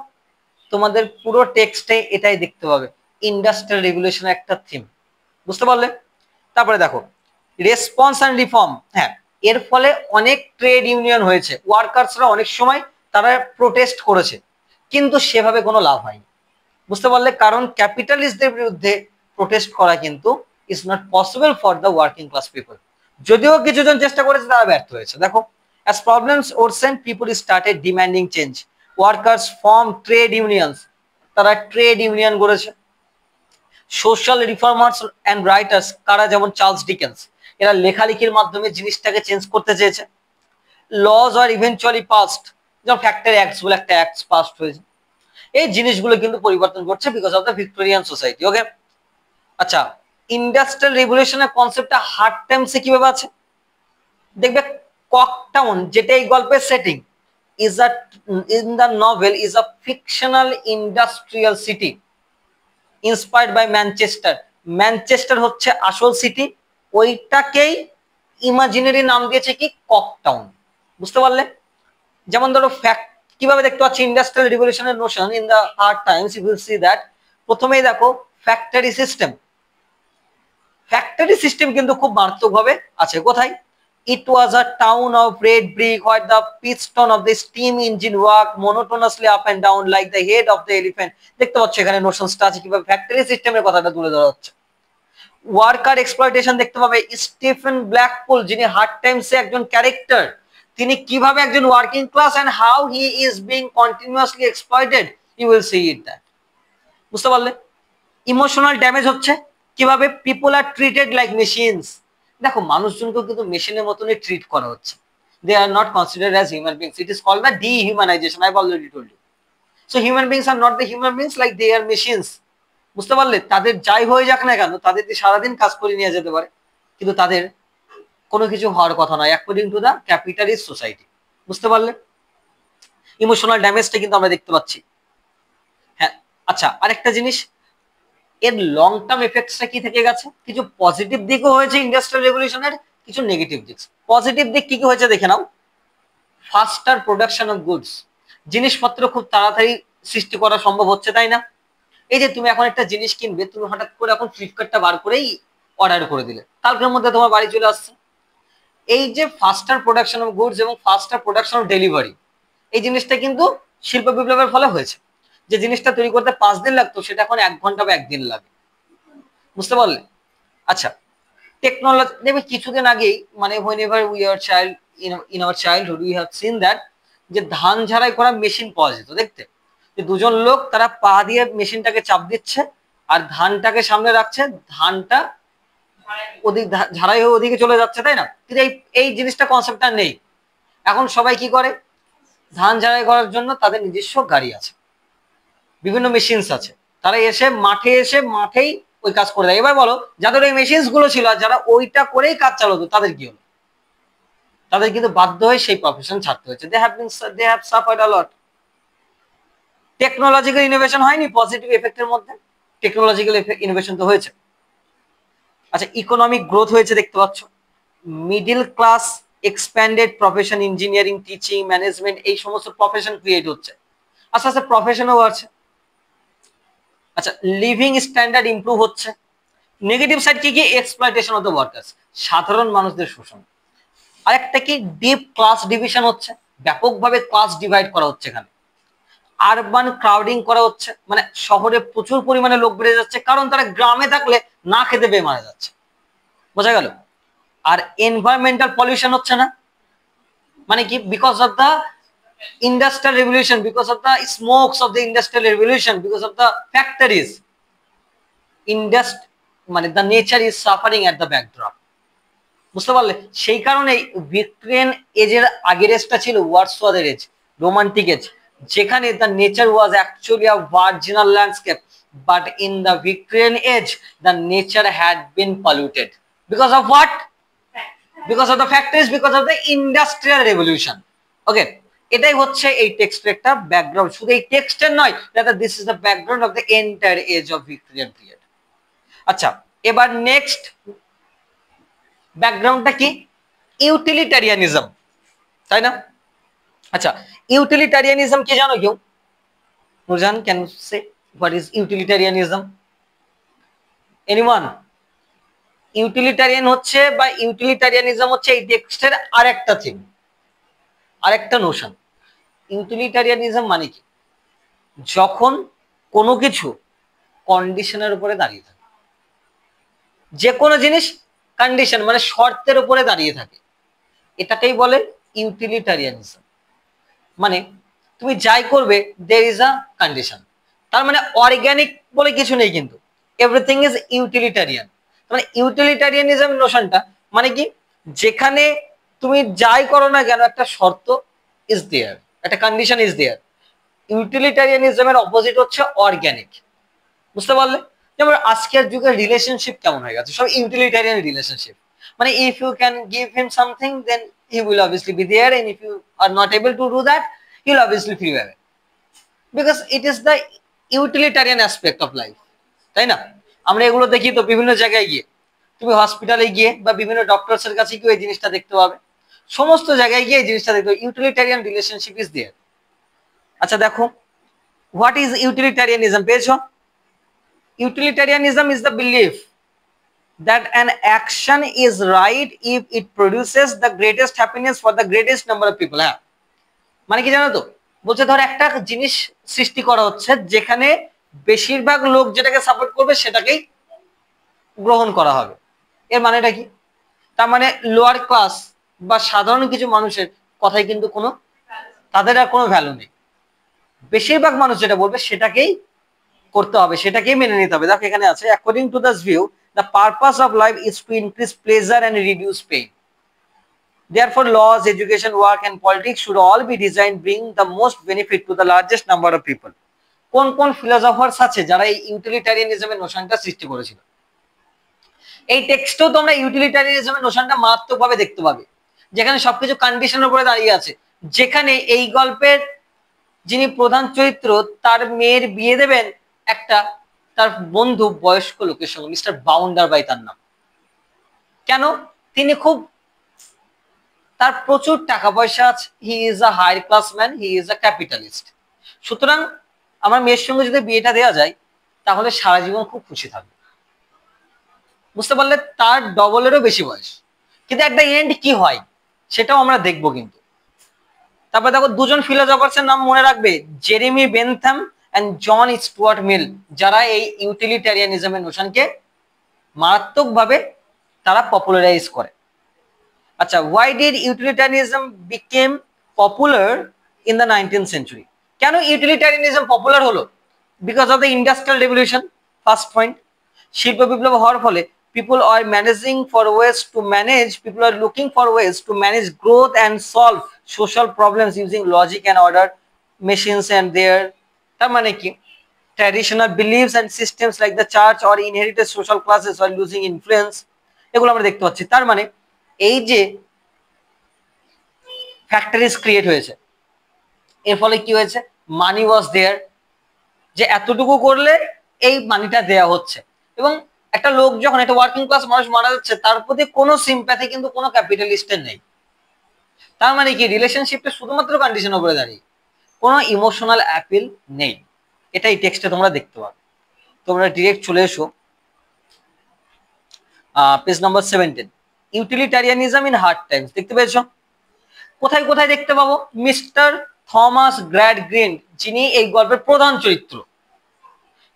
S1: তোমাদের পুরো টেক্সটে এটাই দেখতে পাবে, ইন্ডাস্ট্রিয়াল রেভলিউশনের একটা থিম। বুঝতে পারলে? তারপরে দেখো রেসপন্স এন্ড রিফর্ম। হ্যাঁ, এর ফলে অনেক ট্রেড ইউনিয়ন হয়েছে, ওয়ার্কার্সরা অনেক সময় তারা প্রোটেস্ট করেছে, কিন্তু সেভাবে কোনো লাভ হয়নি। বুঝতে পারলে? কারণ ক্যাপিটালিস্টদের বিরুদ্ধে প্রোটেস্ট করা কিন্তু is not possible for the working class people. যদিও কিছুজন চেষ্টা করেছে, তারা ব্যর্থ হয়েছে। দেখো as problems worsened, people started demanding change. Workers formed trade unions, তারা ট্রেড ইউনিয়ন গড়েছে। সোশ্যাল রিফর্মার্স এন্ড রাইটার্স, কারা? যেমন চার্লস ডিকেন্স, এরা লেখালেখির মাধ্যমে জিনিসটাকে চেঞ্জ করতে চেয়েছে। লজ আর ইভেনচুয়ালি পাস্ট, যেমন ফ্যাক্টরি অ্যাক্টস বলে একটা অ্যাক্ট পাস্ট হয়েছে। এই জিনিসগুলো কিন্তু পরিবর্তন করছে because of the Victorian society. Okay, আচ্ছা, ইন্ডাস্ট্রিয়াল রেভলিউশনের কনসেপ্টটা হার্ড টাইমসে কিভাবে আছে দেখবে। ককটাউন, যেটা এই গল্পের setting, is a in the novel is a fictional industrial city inspired by Manchester. Manchester হচ্ছে আসল সিটি, ওইটাকেই ইমাজিনারি নাম দিয়েছে কি ককটাউন। বুঝতে পারলে? যেমন ধরো ফ্যাক্ট কিভাবে দেখতে পাচ্ছি ইন্ডাস্ট্রিয়াল রিভলিউশনের notion in the hard times, you will see that প্রথমেই দেখো ফ্যাক্টরি সিস্টেম। ফ্যাক্টরি সিস্টেম কিন্তু খুব মারাত্মকভাবে আছে কোথায়? It was a town of red brick where the piston of the steam engine worked monotonously up and down like the head of the elephant. দেখতে পাচ্ছ এখানে নোশনসটা আছে কিভাবে ফ্যাক্টরি সিস্টেমের কথাটা তুলে ধরা হচ্ছে। ওয়ার্কার এক্সপ্লয়টেশন দেখতে পাবে স্টিফেন ব্ল্যাকপুল, যিনি হার্ড টাইমসে একজন ক্যারেক্টার, তিনি কিভাবে একজন working class and how he is being continuously exploited, you will see it that. বুঝতে পারলে? ইমোশনাল ড্যামেজ হচ্ছে কিভাবে, people are treated like machines. দেখো মানুষজনকে কিন্তু মেশিনের মতনই ট্রিট করা হচ্ছে, they are not considered as human beings, it is called the dehumanization, I have already told you. So human beings are not the human beings, like they R machines. বুঝতে পারলে? তাদের যাই হয়ে যাক না কেন, তাদের সারাদিন কাজ করে নিয়ে যেতে পারে, কিন্তু তাদের কোনো কিছু হওয়ার কথা নয় according to the capitalist society. বুঝতে পারলে? ইমোশনাল ড্যামেজটা কিন্তু আমরা দেখতে পাচ্ছি। হ্যাঁ, আচ্ছা আরেকটা জিনিস, এর লং টার্ম এফেক্টসটা কি থেকে গেছে, কিছু পজিটিভ দিকও হয়েছে ইন্ডাস্ট্রিয়াল রেভলিউশনের, কিছু নেগেটিভ দিক। পজিটিভ দিক কি কি হয়েছে দেখে নাও। ফাস্টার প্রোডাকশন অফ গুডস, জিনিসপত্র খুব তাড়াতাড়ি সৃষ্টি করা সম্ভব হচ্ছে, তাই না? এই যে তুমি এখন একটা জিনিস কিনবে, তুমি হঠাৎ করে এখন ফ্লিপকার্টটা বার করেই অর্ডার করে দিলে, কালকের মধ্যে তোমার বাড়ি চলে আসছে। এই যে ফাস্টার প্রোডাকশন অফ গুডস এবং ফাস্টার প্রোডাকশন অফ ডেলিভারি, এই জিনিসটা কিন্তু শিল্প বিপ্লবের ফলে হয়েছে। যে জিনিসটা তৈরি করতে 5 দিন লাগতো সেটা এখন 1 ঘন্টা বা 1 দিন লাগে। বুঝতে পারলে? আচ্ছা, টেকনোলজি দেখবে কিছুদিন আগেই, মানে whenever we are child in our childhood we have seen that, যে ধান ঝাড়াই করা মেশিন পাওয়া যেত দেখতে, যে দুজন লোক তারা পা দিয়ে মেশিনটাকে চাপ দিচ্ছে আর ধানটাকে সামনে রাখছে, ধানটা ওদিক ঝাড়াই হয়ে ওদিকে চলে যাচ্ছে, তাই না? কিন্তু এই জিনিসটা কনসেপ্টটা নেই। এখন সবাই কি করে, ধান ঝাড়াই করার জন্য তাদের নিজস্ব গাড়ি আছে, বিভিন্ন মেশিনস আছে, তারা এসে মাঠেই ওই কাজ করে দেয়। এবার বলো, যাদের ওই মেশিনস গুলো ছিল আর যারা ওইটা করেই কাজ চালাতো তাদের কি হলো? তাদের কিন্তু বাধ্য হয়ে সেই প্রফেশন ছাড়তে হয়েছে। They have suffered a lot. Technological innovation হয়নি পজিটিভ এফেক্টের মধ্যে? টেকনোলজিক্যাল ইনোভেশন তো হয়েছে। আচ্ছা, ইকোনমিক গ্রোথ হয়েছে দেখতে পাচ্ছ, middle class expanded profession, engineering, teaching, management, এই সমস্ত প্রফেশন ক্রিয়েট হচ্ছে, আস্তে আস্তে প্রফেশনও বাড়ছে। আচ্ছা, লিভিং স্ট্যান্ডার্ড ইমপ্রুভ হচ্ছে। নেগেটিভ সাইড কি কি, এক্সপ্লয়টেশন অফ দ্য ওয়ার্কার্স, সাধারণ মানুষদের শোষণ। আরেকটা কি, ডিপ ক্লাস ডিভিশন হচ্ছে, ব্যাপকভাবে ক্লাস ডিভাইড করা হচ্ছে এখানে। আরবান ক্রাউডিং করা হচ্ছে, মানে শহরে প্রচুর পরিমাণে লোক বেড়ে যাচ্ছে, কারণ তারা গ্রামে থাকলে না খেতে পেয়ে মারা যাচ্ছে। বোঝা গেল? আর এনভায়রনমেন্টাল পলিউশন হচ্ছে না, মানে কি, because of the industrial revolution, because of the smokes of the industrial revolution, because of the factories, মানে the nature is suffering at the backdrop। বুঝতে পারলে? সেই কারণে ভিক্টোরিয়ান এজের আগের এজটা ছিল ওয়ার্ডসওয়ার্থের এজ, রোমান্টিক এজ, যেখানে the nature was actually a virginal landscape, but in the Victorian age the nature had been polluted because of what? Because of the factories, because of the industrial revolution। Okay, এটাই হচ্ছে এই টেক্সটের একটা ব্যাকগ্রাউন্ড, শুধু এই টেক্সটের নয়, this is the background of the entire age of Victorian period. আচ্ছা, এবার নেক্সট ব্যাকগ্রাউন্ডটা কি, ইউটিলিটারিয়ানিজম, তাই না? আচ্ছা, ইউটিলিটারিয়ানিজম কি জানো কেউ? Nurjan, can you say what is utilitarianism? Anyone? Utilitarian হচ্ছে বা ইউটিলিটারিয়ানিজম হচ্ছে এই টেক্সটের আরেকটা থিম, আরেকটা নোশন। ইউটিলিটারিয়ানিজম মানে কি, যখন কোনো কিছু কন্ডিশনের উপরে দাঁড়িয়ে থাকে, যে কোনো জিনিস কন্ডিশন মানে শর্তের উপরে দাঁড়িয়ে থাকে, এটাকেই বলে ইউটিলিটারিয়ানিজম। মানে তুমি যাই করবে দেয়ার ইজ আ কন্ডিশন, তার মানে অর্গানিক বলে কিছু নেই, কিন্তু এভরিথিং ইজ ইউটিলিটারিয়ান। মানে ইউটিলিটারিয়ানিজম নোশনটা মানে কি, যেখানে তুমি যাই করো না কেন একটা শর্ত ইজ দেয়ার, একটা কন্ডিশন ইজ দেয়ার। ইউটিলিটারিয়ানিজমের অপোজিট হচ্ছে অর্গানিক। বুঝতে পারলে? যেমন আজকের যুগের রিলেশনশিপ কেমন হয়ে গেছে, সব ইউটিলিটারিয়ান রিলেশনশিপ। মানে if you can give him something then he will obviously be there, and if you are not able to do that he will obviously feel away, because it is the utilitarian aspect of life, তাই না? আমরা এগুলো দেখি তো বিভিন্ন জায়গায় গিয়ে, তুমি হসপিটালে গিয়ে বা বিভিন্ন ডক্টরসের কাছে গিয়ে এই জিনিসটা দেখতে পাবে, সমস্ত জায়গায় গিয়ে এই জিনিসটা দেখতে পাবে, ইউটিলিটারিয়ান রিলেশনশিপ ইজ দেয়ার। আচ্ছা দেখো, হোয়াট ইজ ইউটিলিটারিয়ানিজম পেয়েছো? Utilitarianism is the belief that an action is right if it produces the greatest happiness for the greatest number of people. হ্যাঁ, মানে কি জানো তো, বলছে ধর একটা জিনিস সৃষ্টি করা হচ্ছে যেখানে বেশিরভাগ লোক যেটাকে সাপোর্ট করবে সেটাকেই গ্রহণ করা হবে। এর মানেটা কি? তার মানে লোয়ার ক্লাস বা সাধারণ কিছু মানুষের কথাই কিন্তু কোনো, তাদের আর কোনো ভ্যালু নেই। বেশিরভাগ মানুষ যেটা বলবে সেটাকেই করতে হবে, সেটাকেই মেনে নিতে হবে। দেখো এখানে আছে, according to this view the purpose of life is to increase pleasure and reduce pain. Therefore, laws, education, work and politics should all be designed bring the most benefit to the largest number of people. কোন কোন ফিলোসফার্স আছে যারা এই ইউটিলিটারিয়ানিজমের নোশনটা সৃষ্টি করেছিল? এই টেক্সটেও তোমরা ইউটিলিটারিয়ানিজমের নোশনটা মারাত্মকভাবে দেখতে পাবে, যেখানে সবকিছু কন্ডিশনের উপরে দাঁড়িয়ে আছে। যেখানে এই গল্পের যিনি প্রধান চরিত্র তার মেয়ের বিয়ে দেবেন একটা তার বন্ধু বয়স্ক লোকের সঙ্গে, মিস্টার বাউন্ডার বাই তার নাম। কেন? তিনি খুব, তার প্রচুর টাকা পয়সা আছে, he is a high class man, he is a capitalist. সুতরাং আমার মেয়ের সঙ্গে যদি বিয়েটা দেওয়া যায় তাহলে সারা জীবন খুব খুশি থাকবে। বুঝতে পারলে? তার ডবলেরও বেশি বয়স, কিন্তু একটা এন্ড কি হয় সেটাও আমরা দেখবো কিন্তু। তারপর দেখো দুজন ফিলোসফার্সের নাম মনে রাখবে, Jeremy Bentham and John Stuart Mill, যারা এই ইউটিলিটারিয়ানিজমের নোশনকে মারাত্মকভাবে তারা পপুলারাইজ করে। আচ্ছা, why did utilitarianism became popular in the 19th century? কেন ইউটিলিটারিয়ানিজম পপুলার হলো? Because of the industrial revolution. First point, শিল্প বিপ্লব হওয়ার ফলে people are looking for ways to manage growth and solve social problems using logic and order machines and their, তার মানে কি, traditional beliefs and systems like the church or inherited social classes are losing influence, এগুলো আমরা দেখতে পাচ্ছি। তার মানে এই যে ফ্যাক্টরিজ ক্রিয়েট হয়েছে, এর ফলে কি হয়েছে, মানি ওয়াজ দেয়ার, যে এতটুকু করলে এই মানিটা দেয়া হচ্ছে। এবং একটা লোক যখন, একটা ওয়ার্কিং ক্লাস মানুষ মারা যাচ্ছে, তার প্রতি কোনো সিম্প্যাথি কিন্তু কোনো ক্যাপিটালিস্টের নেই। তার মানে কি, রিলেশনশিপটা শুধুমাত্র কন্ডিশনের উপরে দাঁড়িয়ে, কোনো ইমোশনাল অ্যাপিল নেই। এটা এই টেক্সটে তোমরা দেখতে পাবে। তোমরা ডিরেক্ট চলে এসো page number 17, utilitarianism in hard Times. দেখতে পেয়েছো? কোথায় কোথায় দেখতে পাবো? মিস্টার থমাস গ্র্যাড গ্রিন, যিনি এই গল্পের প্রধান চরিত্র,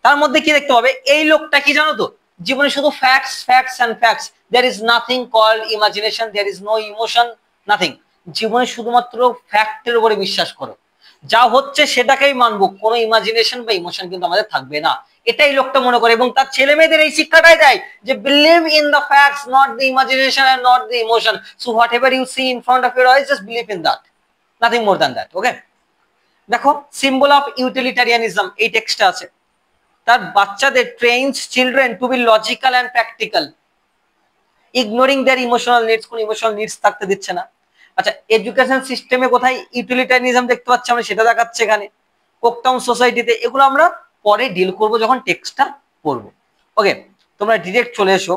S1: তার মধ্যে কি দেখতে পাবে? এই লোকটা কি জানো তো, জীবনে শুধু facts facts and facts, there is nothing called imagination, there is no emotion, nothing. জীবনে শুধুমাত্র ফ্যাক্টের উপরে বিশ্বাস করো, যা হচ্ছে সেটাকেই মানবো, কোনো ইমাজিনেশন বা ইমোশন কিন্তু আমাদের থাকবে না। এটাই লোকটা মনে করে, এবং তার ছেলে মেয়েদের এই শিক্ষাটাই দেয় যে believe in the facts, not the imagination and not the emotion. So whatever you see in front of your eyes, just believe in that, nothing more than that. Okay, দেখো সিম্বল অফ ইউটিলিটারিয়ানিজম এই টেক্সটে আছে। তার বাচ্চাদের trains children to be logical and practical, ignoring their emotional needs, কোন ইমোশনাল নিডস থাকতে দিচ্ছে না। আচ্ছা, এডুকেশন সিস্টেমে কোথায় ইউটিলিটারিয়ানিজম দেখতে পাচ্ছি আমরা, সেটা দেখাচ্ছে এখানে কোকটাউন সোসাইটিতে। এগুলো আমরা পরে ডিল করব যখন টেক্সটটা পড়বো। ওকে, তোমরা ডিরেক্ট চলে এসো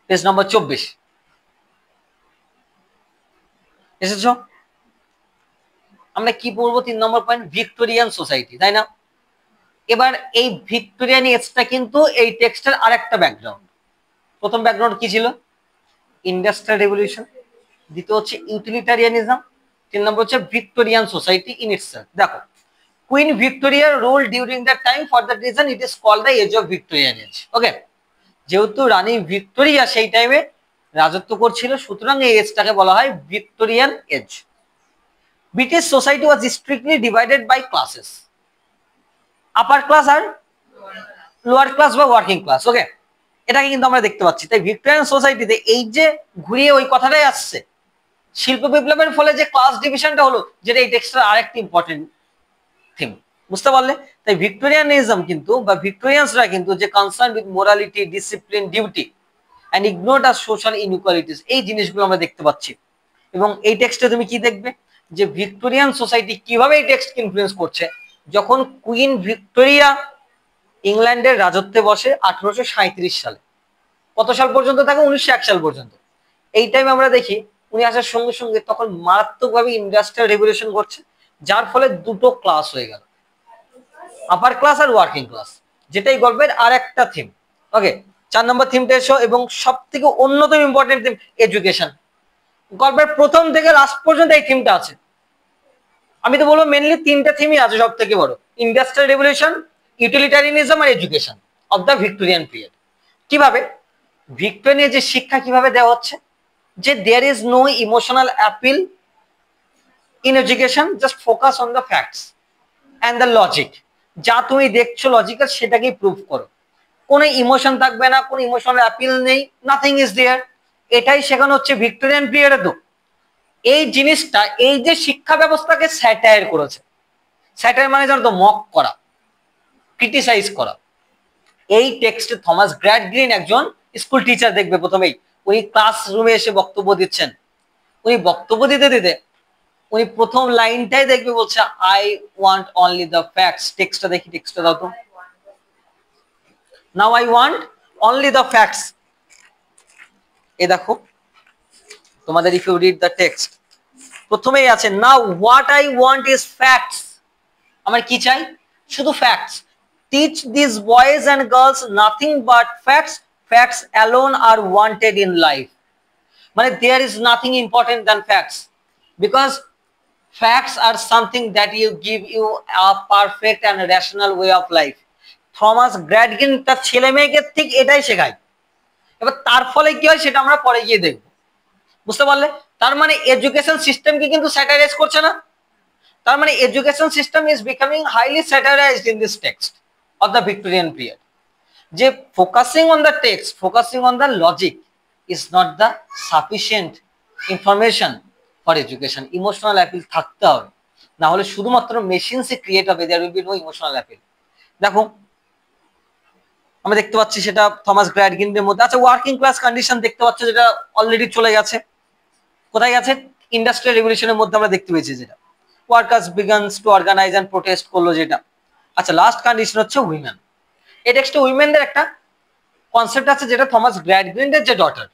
S1: পেজ নাম্বার 24। এসেছো? আমরা কি পড়বো? 3 নম্বর পয়েন্ট, ভিক্টোরিয়ান সোসাইটি, তাই না? এবার এই ভিক্টোরিয়ান এজটা কিন্তু এই টেক্সটের আরেকটা ব্যাকগ্রাউন্ড। প্রথম ব্যাকগ্রাউন্ড কি ছিল? Industrial revolution. দ্বিতীয় হচ্ছে ইউটিলিটারিয়ানিজম। 3 নম্বর হচ্ছে ভিক্টোরিয়ান সোসাইটি ইন ইটসেলফ। দেখো, queen Victoria rule during that time, for that reason it is called the age of Victorian age. Okay, যেহেতু রানী ভিক্টোরিয়া সেই টাইমে রাজত্ব করছিল, সুতরাং এই এজটাকে বলা হয় Victorian age. British society was strictly divided by classes, upper class আর লোয়ার ক্লাস বা ওয়ার্কিং ক্লাস। ওকে, এটাকে কিন্তু আমরা দেখতে পাচ্ছি। তাই ভিক্টোরিয়ান সোসাইটিতে এই যে ঘুরিয়ে ওই কথাটাই আসছে, শিল্প বিপ্লবের ফলে যে ক্লাস ডিভিশনটা হলো, যেটা এই টেক্সটের আরেকটি ইম্পর্টেন্ট থিম। বুঝতে পারলে? তাই ভিক্টোরিয়ানিজম কিন্তু বা ভিক্টোরিয়ানসরা কিন্তু যে concern with morality, discipline, duty and ignored আর সোশ্যাল ইনইকুয়ালিটিস, এই জিনিসগুলো আমরা দেখতে পাচ্ছি। এবং এই টেক্সটে তুমি কি দেখবে, যে ভিক্টোরিয়ান সোসাইটি কিভাবে এই টেক্সটকে ইনফ্লুয়েন্স করছে। যখন কুইন ভিক্টোরিয়া ইংল্যান্ডের রাজত্বে বসে 1837 সালে, কত সাল পর্যন্ত থাকে? 1901 সাল পর্যন্ত। এই টাইমে আমরা দেখি উনি আসার সঙ্গে সঙ্গে তখন মারাত্মকভাবে ইন্ডাস্ট্রিয়াল রেভলিউশন করছে, যার ফলে দুটো ক্লাস হয়ে গেল, আপার ক্লাস আর ওয়ার্কিং ক্লাস, যেটাই গল্পের আর একটা থিম। ওকে, 4 নম্বর থিমটা এসো, এবং সব থেকে অন্যতম ইম্পর্টেন্ট থিম এডুকেশন। গল্পের প্রথম থেকে লাস্ট পর্যন্ত এই থিমটা আছে। আমি তো বলবো মেনলি 3টা থিমই আছে সব থেকে বড়, ইন্ডাস্ট্রিয়াল রেভলিউশন, ইউটিলিটারিয়ানিজম আর education of the Victorian period. কিভাবে ভিক্টোরিয়ান যে শিক্ষা কিভাবে দেওয়া হচ্ছে, যে there is no emotional appeal in education, just focus on the facts and the logic. যা তুমি দেখছো লজিক্যাল সেটাকেই প্রুভ করো, কোনো ইমোশন থাকবে না, কোনো ইমোশনাল অ্যাপিল নেই, নাথিং ইজ দেয়ার। এটাই শেখানো হচ্ছে ভিক্টোরিয়ান পিরিয়ডে। তো এই জিনিসটা, এই যে শিক্ষা ব্যবস্থাকে স্যাটায়ার করেছে, স্যাটায়ার মানে জানো তো মক করা, ক্রিটিসাইজ করা। এই টেক্সটে থমাস গ্র্যাডগ্রিন একজন স্কুল টিচার, দেখবে প্রথমেই উনি ক্লাসরুমে এসে বক্তব্য দিচ্ছেন। উনি বক্তব্য দিতে দিতে উনি প্রথম লাইনটাই দেখবে বলছে I want only the facts. টেক্সটটা দেখি, টেক্সটটা দাও তো। Now I want only the facts. এই দেখো তোমাদের, if you read the text, প্রথমেই আছে now what I want is facts. আমার কি চাই? শুধু facts. Teach this boys and girls nothing but facts, facts alone are wanted in life. মানে there is nothing important than facts, because facts are something that you give you a perfect and rational way of life. Thomas Gradgrind তার ছেলে মেয়েকে ঠিক এটাই শেখায়। এবার তার ফলে কি হয় সেটা আমরা পরে গিয়ে দেখবো, বুঝতে পারলে? তার মানে এডুকেশন সিস্টেমকে কিন্তু স্যাটারাইজ করছে না। তার মানে education system is becoming highly satirised in this text of the Victorian period. যে focusing on the text, focusing on the logic is not the sufficient information for education. Emotional appeal থাকতে হবে, না হলে শুধুমাত্র মেশিনসে ক্রিয়েট হবে, there will be no emotional appeal. দেখো আমরা দেখতে পাচ্ছি সেটা থমাস গ্র্যাডগিনের মধ্যে। আচ্ছা, ওয়ার্কিং ক্লাস কন্ডিশন দেখতে পাচ্ছ, যেটা অলরেডি চলে গেছে। কোথায় গেছে? ইন্ডাস্ট্রিয়াল রেভলিউশনের মধ্যে আমরা দেখতে পেয়েছি, যেটা workers begins to organise and protest করলো যেটা। আচ্ছা, লাস্ট কন্ডিশন হচ্ছে উইমেন। এই টেক্সটে উইমেনদের একটা কনসেপ্ট আছে, যেটা থমাস গ্র্যাডগিনের যে ডটার,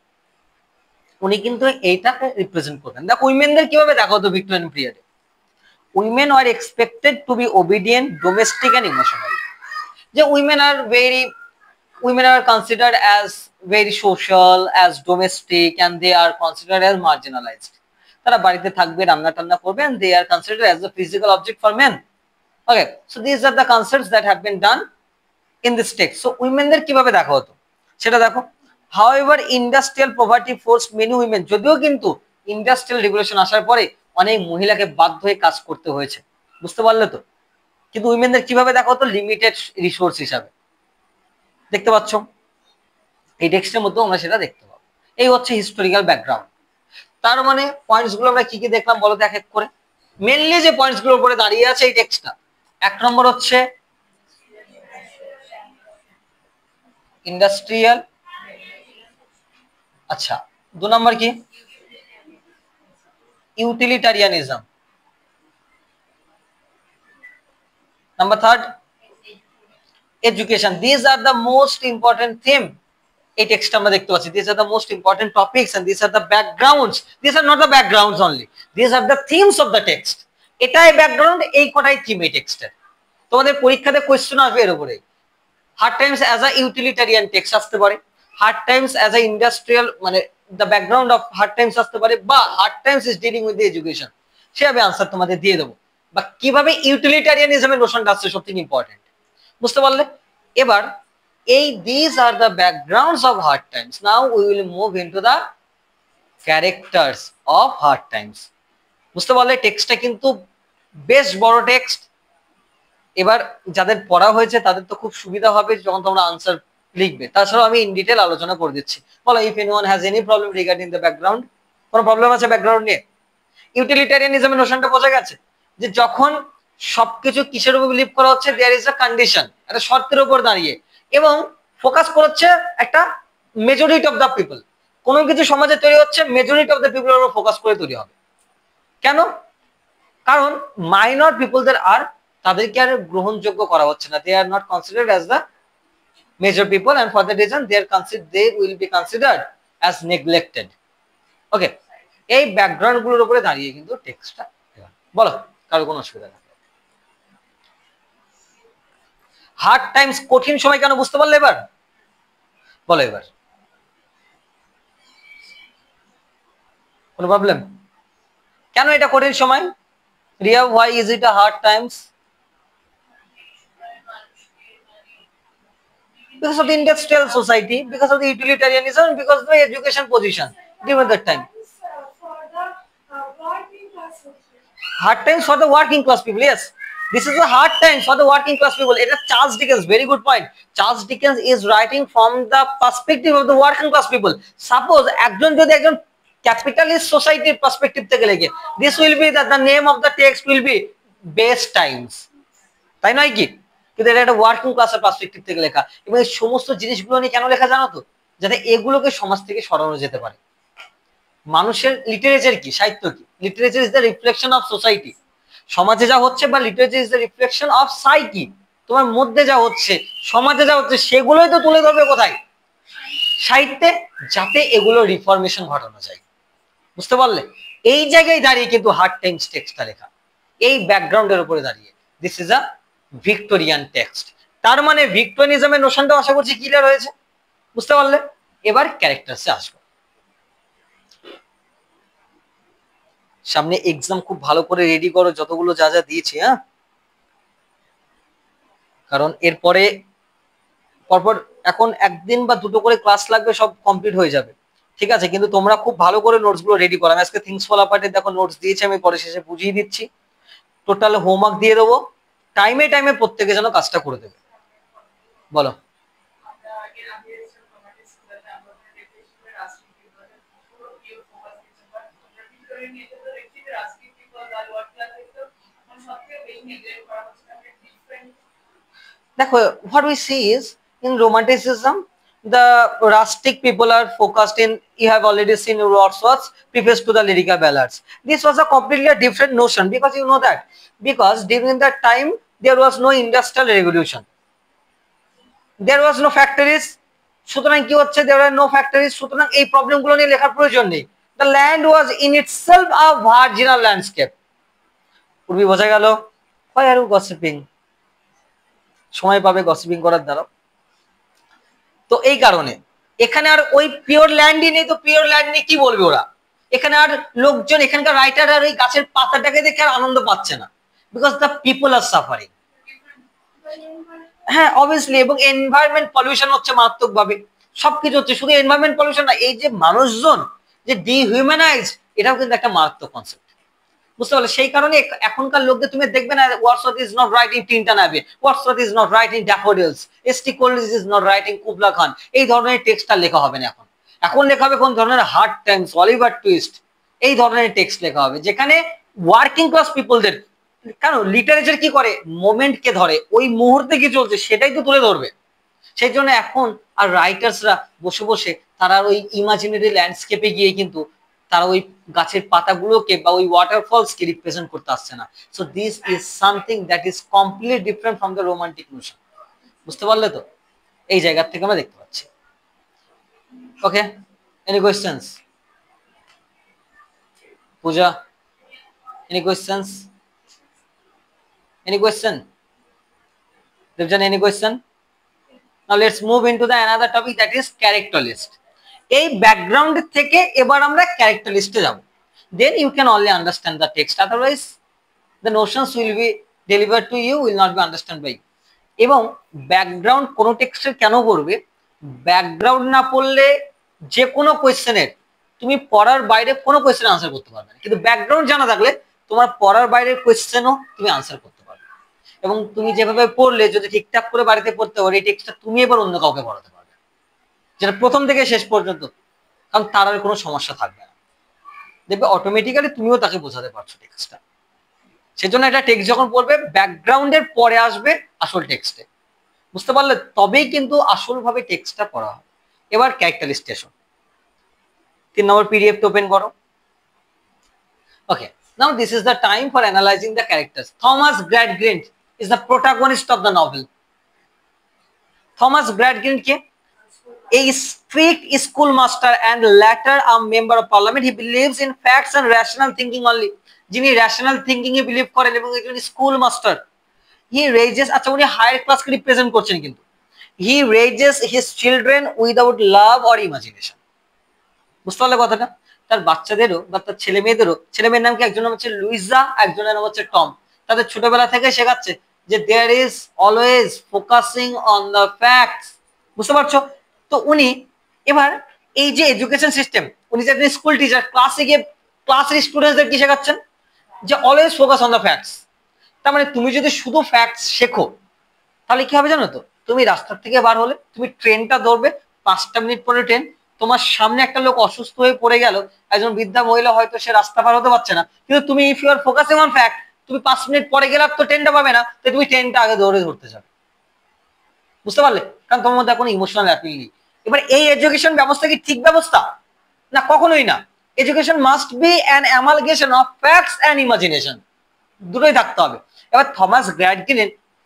S1: উনি কিন্তু এইটাকে রিপ্রেজেন্ট করবেন। দেখো উইমেনদের কিভাবে দেখো তো ভিক্টোরিয়ান পিরিয়ডে। Women are expected to be obedient, domestic and emotional. যে women are considered as very social, as domestic, and they are considered as marginalized. তারা বাড়িতে থাকবে, রান্না টান্না করবে, and they are considered as a physical object for men. Okay, so these are the concepts that have been done in this text. So womenদের কিভাবে দেখা হতো সেটা দেখো। However, industrial poverty forced many women, যদিও কিন্তু ইন্ডাস্ট্রিয়াল রিভলিউশন আসার পরে অনেক মহিলাকে বাধ্য হয়ে কাজ করতে হয়েছে, বুঝতে পারলে তো? কিন্তু উইমেনদের কিভাবে দেখা হতো? লিমিটেড রিসোর্স হিসাবে। দেখতে পাচ্ছ এই টেক্সটের মধ্যে আমরা সেটা দেখতে পাবো। এই হচ্ছে হিস্টোরিক্যাল ব্যাকগ্রাউন্ড। তার মানে পয়েন্টস গুলো আমরা কি কি দেখলাম বলো তো এক এক করে। মেনলি যে পয়েন্টস গুলোর উপরে দাঁড়িয়ে আছে এই টেক্সটটা, 1 নম্বর হচ্ছে ইন্ডাস্ট্রিয়াল। আচ্ছা, 2 নম্বর কি? Utilitarianism. Number 3 education. These are the most important theme. এই টেক্সট আমরা দেখতে পাচ্ছি, these are the most important topics and these are the backgrounds. These are not the backgrounds only, these are the themes of the text. এটাই ব্যাকগ্রাউন্ড, এই কটাই থিম এই টেক্সটের। তোমাদের পরীক্ষাতে কোশ্চেন আসবে এর উপরে। Hard times as a utilitarian text আসতে পারে, hard times as a industrial, মানে the background of hard times আসতে পারে, বা hard times is dealing with the education. সেভাবে আনসার তোমাদের দিয়ে দেবো। বা কিভাবে ইউটিলিটারিয়ানিজমের নোশনটা আসছে সব থেকে ইম্পর্টেন্ট, বুঝতে পারলে? এবার এই this are the backgrounds of hard Times. Now we will move into the characters of hard Times. বুঝতে পারলে টেক্সটটা কিন্তু বেশ বড় টেক্সট। এবার যাদের পড়া হয়েছে তাদের তো খুব সুবিধা হবে যখন তোমরা আনসার লিখবে। তাছাড়াও আমি ইন ডিটেল আলোচনা করে দিচ্ছি। বলো, if anyone has any problem regarding the background, কোনো প্রবলেম আছে ব্যাকগ্রাউন্ড নিয়ে? ইউটিলিটারিয়ানিজমের নোশনটা বোঝা গেছে, যে যখন সবকিছু কিসের উপর বিলিভ করা হচ্ছে, দেয়ার ইজ আ কন্ডিশন, একটা শর্তের উপর দাঁড়িয়ে, এবং ফোকাস করছে একটা মেজরিটি অফ দ্য পিপল। কোনো কিছু সমাজে তৈরি হচ্ছে মেজরিটি অফ দ্য পিপলের উপর ফোকাস করে তৈরি হবে। কেন? কারণ মাইনর পিপলদের আর তাদেরকে আর গ্রহণযোগ্য করা হচ্ছে না, they are not considered as the major people, and for that reason they will be considered as neglected. Okay, এই ব্যাকগ্রাউন্ড গুলোর উপরে দাঁড়িয়ে কিন্তু টেক্সটটা। বলো, কারো কোনো অসুবিধা নেই? হার্ড টাইমস কঠিন সময় কেন বুঝতে পারলে এবার? বলো এবার, কোনো প্রবলেম? কেন এটা কঠিন সময়? Riya, why is it a hard times? Because of the industrial society, because of the utilitarianism, because of the education position during that time. Hard times for the working class people, yes. This is the hard times for the working class people. It is Charles Dickens, very good point. Charles Dickens is writing from the perspective of the working class people. Suppose একজন যদি একজন capitalist society perspective থেকে লেখে, this will be that the name of the text will be best times, তাই নয় কি? কিন্তু এটা একটা ওয়ার্কিং ক্লাসের পার্সপেক্টিভ থেকে লেখা, এবং এই সমস্ত জিনিসগুলো নিয়ে কেন লেখা জানো তো? যাতে এগুলোকে সমাজ থেকে সরানো যেতে পারে। মানুষের লিটারেচার কি, সাহিত্য কি? Literature is the reflection of society. সমাজে যা হচ্ছে বা literature is the reflection of psyche, তোমার মধ্যে যা হচ্ছে, সমাজে যা হচ্ছে, সেগুলোই তো তুলে ধরবে কোথায়? সাহিত্যে, যাতে এগুলো রিফরমেশন ঘটানো যায়। বুঝতে পারলে? এই জায়গায় দাঁড়িয়ে কিন্তু হার্ড টাইমস টেক্সটটা লেখা, এই ব্যাকগ্রাউন্ডের উপরে দাঁড়িয়ে। This is a Victorian text. তার মানে ভিক্টোরিয়ানিজমের নোশনটা আশা করছি ক্লিয়ার হয়েছে, বুঝতে পারলে? এবার ক্যারেক্টারসে আসবো। সামনে এক্সাম, খুব ভালো করে রেডি করো যতগুলো যা যা দিয়েছি, হ্যাঁ? কারণ এরপরে পরপর এখন একদিন বা দুটো করে ক্লাস লাগবে, সব কমপ্লিট হয়ে যাবে, ঠিক আছে? কিন্তু তোমরা খুব ভালো করে নোটস গুলো রেডি করো। আমি আজকে থিংস ফল অ্যাপার্টে দেখো নোটস দিয়েছি, আমি পরে শেষে বুঝিয়ে দিচ্ছি। টোটাল হোমওয়ার্ক দিয়ে দেবো, টাইমে টাইমে প্রত্যেকে যেন কাজটা করে দেবে। বলো। দেখো, what we see is in romanticism the rustic people are focused in, you have already seen Wordsworth's preface to the lyrical ballads. This was a completely different notion, because you know that because during that time there was no industrial revolution, there was no factories, সুতরাং কি হচ্ছে, there were no factories, সুতরাং এই প্রবলেম গুলো নিয়ে লেখার প্রয়োজন নেই। The land was in itself a virginal landscape. পূর্বে বোঝা গেল? why are you gossiping? সময় পাবে গসিপিং করার দ্বারা। তো এই কারণে এখানে আর ওই পিওর ল্যান্ডই নেই। তো পিওর ল্যান্ড নিয়ে কি বলবে ওরা? এখানে আর লোকজন, এখানকার রাইটার আর ওই গাছের পাতাটাকে দেখে আর আনন্দ পাচ্ছে না, because the people are suffering. হ্যাঁ, অবভিয়াসলি। এবং এনভায়রনমেন্ট পলিউশন হচ্ছে মারাত্মক ভাবে, সবকিছু হচ্ছে। শুধু এনভায়রনমেন্ট পলিউশন না, এই যে মানুষজন যে ডিহিউম্যানাইজড, এটাও কিন্তু একটা মারাত্মক কনসেপ্ট, বুঝতে পারলে? সেই কারণে এখনকার লোকদের তুমি দেখবে না, Wordsworth is not writing Tintern Abbey, Wordsworth is not writing daffodils, S T. Coleridge is not writing Kubla Khan. এই ধরনের টেক্সটটা লেখা হবে না এখন। এখন লেখা হবে কোন ধরনের? হার্ড টাইমস, অলিভার টুইস্ট, এই ধরনের টেক্সট লেখা হবে, যেখানে ওয়ার্কিং ক্লাস পিপলদের, কেন লিটারেচার কি করে, মোমেন্টকে ধরে, ওই মুহূর্তে কি চলছে সেটাই তো তুলে ধরবে। সেই জন্য এখন আর রাইটার্সরা বসে বসে তারা ওই ইমাজিনারি ল্যান্ডস্কেপে গিয়ে কিন্তু তারা ওই গাছের পাতাগুলোকে বা ওই ওয়াটারফলসকে রিপ্রেজেন্ট করতে আসছে না। So this is something that is completely different from the romantic notion. বুঝতে পারলে তো? এই জায়গা থেকে আমরা দেখতে পাচ্ছি। Okay, any questions? Puja, any questions? Any question? Debjan, any question? Now let's move into the another topic, that is character list. এই ব্যাকগ্রাউন্ড থেকে এবার আমরা ক্যারেক্টার লিস্টে যাব। Then you can only understand the text, otherwise the notions will be delivered to you will not be understood by you. এবং ব্যাকগ্রাউন্ড কোন টেক্সটের কেন করবে? ব্যাকগ্রাউন্ড না পড়লে যে কোনো কোয়েশ্চেনের, তুমি পড়ার বাইরে কোনো কোয়েশ্চেনের আনসার করতে পারবে না, কিন্তু ব্যাকগ্রাউন্ড জানা থাকলে তোমার পড়ার বাইরের কোয়েশ্চেনও তুমি আনসার করতে পারবে। এবং তুমি যেভাবে পড়লে, যদি ঠিকঠাক করে বাড়িতে পড়তে পারো, এই টেক্সটটা তুমি এবার অন্য কাউকে পড়াতে পারবে, যেটা প্রথম থেকে শেষ পর্যন্ত, কারণ তার আর কোনো সমস্যা থাকবে না। দেখবে অটোমেটিক্যালি তুমিও তাকে বোঝাতে পারছো টেক্সটটা। সেজন্য এটা টেক্সট যখন পড়বে, ব্যাকগ্রাউন্ডের পরে আসবে আসল টেক্সটে, বুঝতে পারলে? তবেই কিন্তু আসল ভাবে টেক্সটটা পড়া হবে। এবার ক্যারেক্টারিস্টেশন 3 নম্বর পিডিএফ ওপেন করো। Okay, now this is the time for analysing the characters. Thomas Gradgrind is the protagonist of the novel. Thomas Gradgrind কে? A strict schoolmaster and later a member of parliament. He believes in facts and rational thinking only. যিনি rational thinking এ বিলিভ করেন এবং একজন স্কুল মাস্টার। He raises, আচ্ছা উনি হায়ার ক্লাসকে রিপ্রেজেন্ট করছেন, কিন্তু he raises his children without love or imagination. বুঝতে পারলে কথাটা? তার বাচ্চাদেরও বা তার ছেলে মেয়েদেরও, ছেলে মেয়ের নাম কি? একজনের নাম হচ্ছে লুইজা, একজনের নাম হচ্ছে টম। তাদের ছোটবেলা থেকে শেখাচ্ছে যে there is always focusing on the facts. বুঝতে পারছো? তো উনি এবার এই যে এডুকেশন সিস্টেম, উনি যে একজন স্কুল টিচার, ক্লাসে গিয়ে ক্লাসের স্টুডেন্টদের কি শেখাচ্ছেন? যে always focus on the facts. তার মানে তুমি যদি শুধু ফ্যাক্টস শেখো তাহলে কি হবে জানো তো? তুমি রাস্তার থেকে বার হলে, তুমি ট্রেনটা ধরবে, 5টা মিনিট পরে ট্রেন, তোমার সামনে একটা লোক অসুস্থ হয়ে পড়ে গেল, একজন বৃদ্ধা মহিলা, হয়তো সে রাস্তা পার হতে পারছে না, কিন্তু তুমি if you are focusing on fact, তুমি 5 মিনিট পরে গেলে তো ট্রেনটা পাবে না, তো তুমি ট্রেনটা আগে দৌড়ে ধরতে যাবে। বুঝতে পারলে? কারণ তোমার মধ্যে এখন ইমোশনাল অ্যাপিল নেই। এবার এই এডুকেশন ব্যবস্থা কি ঠিক ব্যবস্থা? না, কখনোই না। Education must be an amalgamation of facts and imagination, দুটোই থাকতে হবে। এবার থমাস গ্র্যাডকিন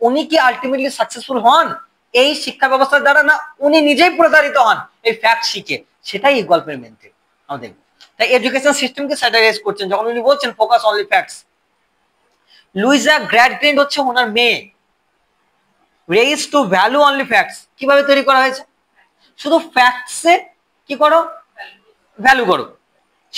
S1: উনি কি আলটিমেটলি সাকসেসফুল হন এই শিক্ষা ব্যবস্থার দ্বারা? না, উনি নিজেই প্রতারিত হন এই ফ্যাক্ট শিখে। সেটাই এই গল্পের মেন থিম আমাদের। তাই এডুকেশন সিস্টেমকে স্যাটারাইজ করছেন যখন উনি বলছেন focus only facts. Louisa Gradgrind হচ্ছে ওনার মেয়ে, raise to value only facts. কিভাবে তৈরি করা হয়েছে? শুধু ফ্যাক্টসে কি করো? ভ্যালু করো।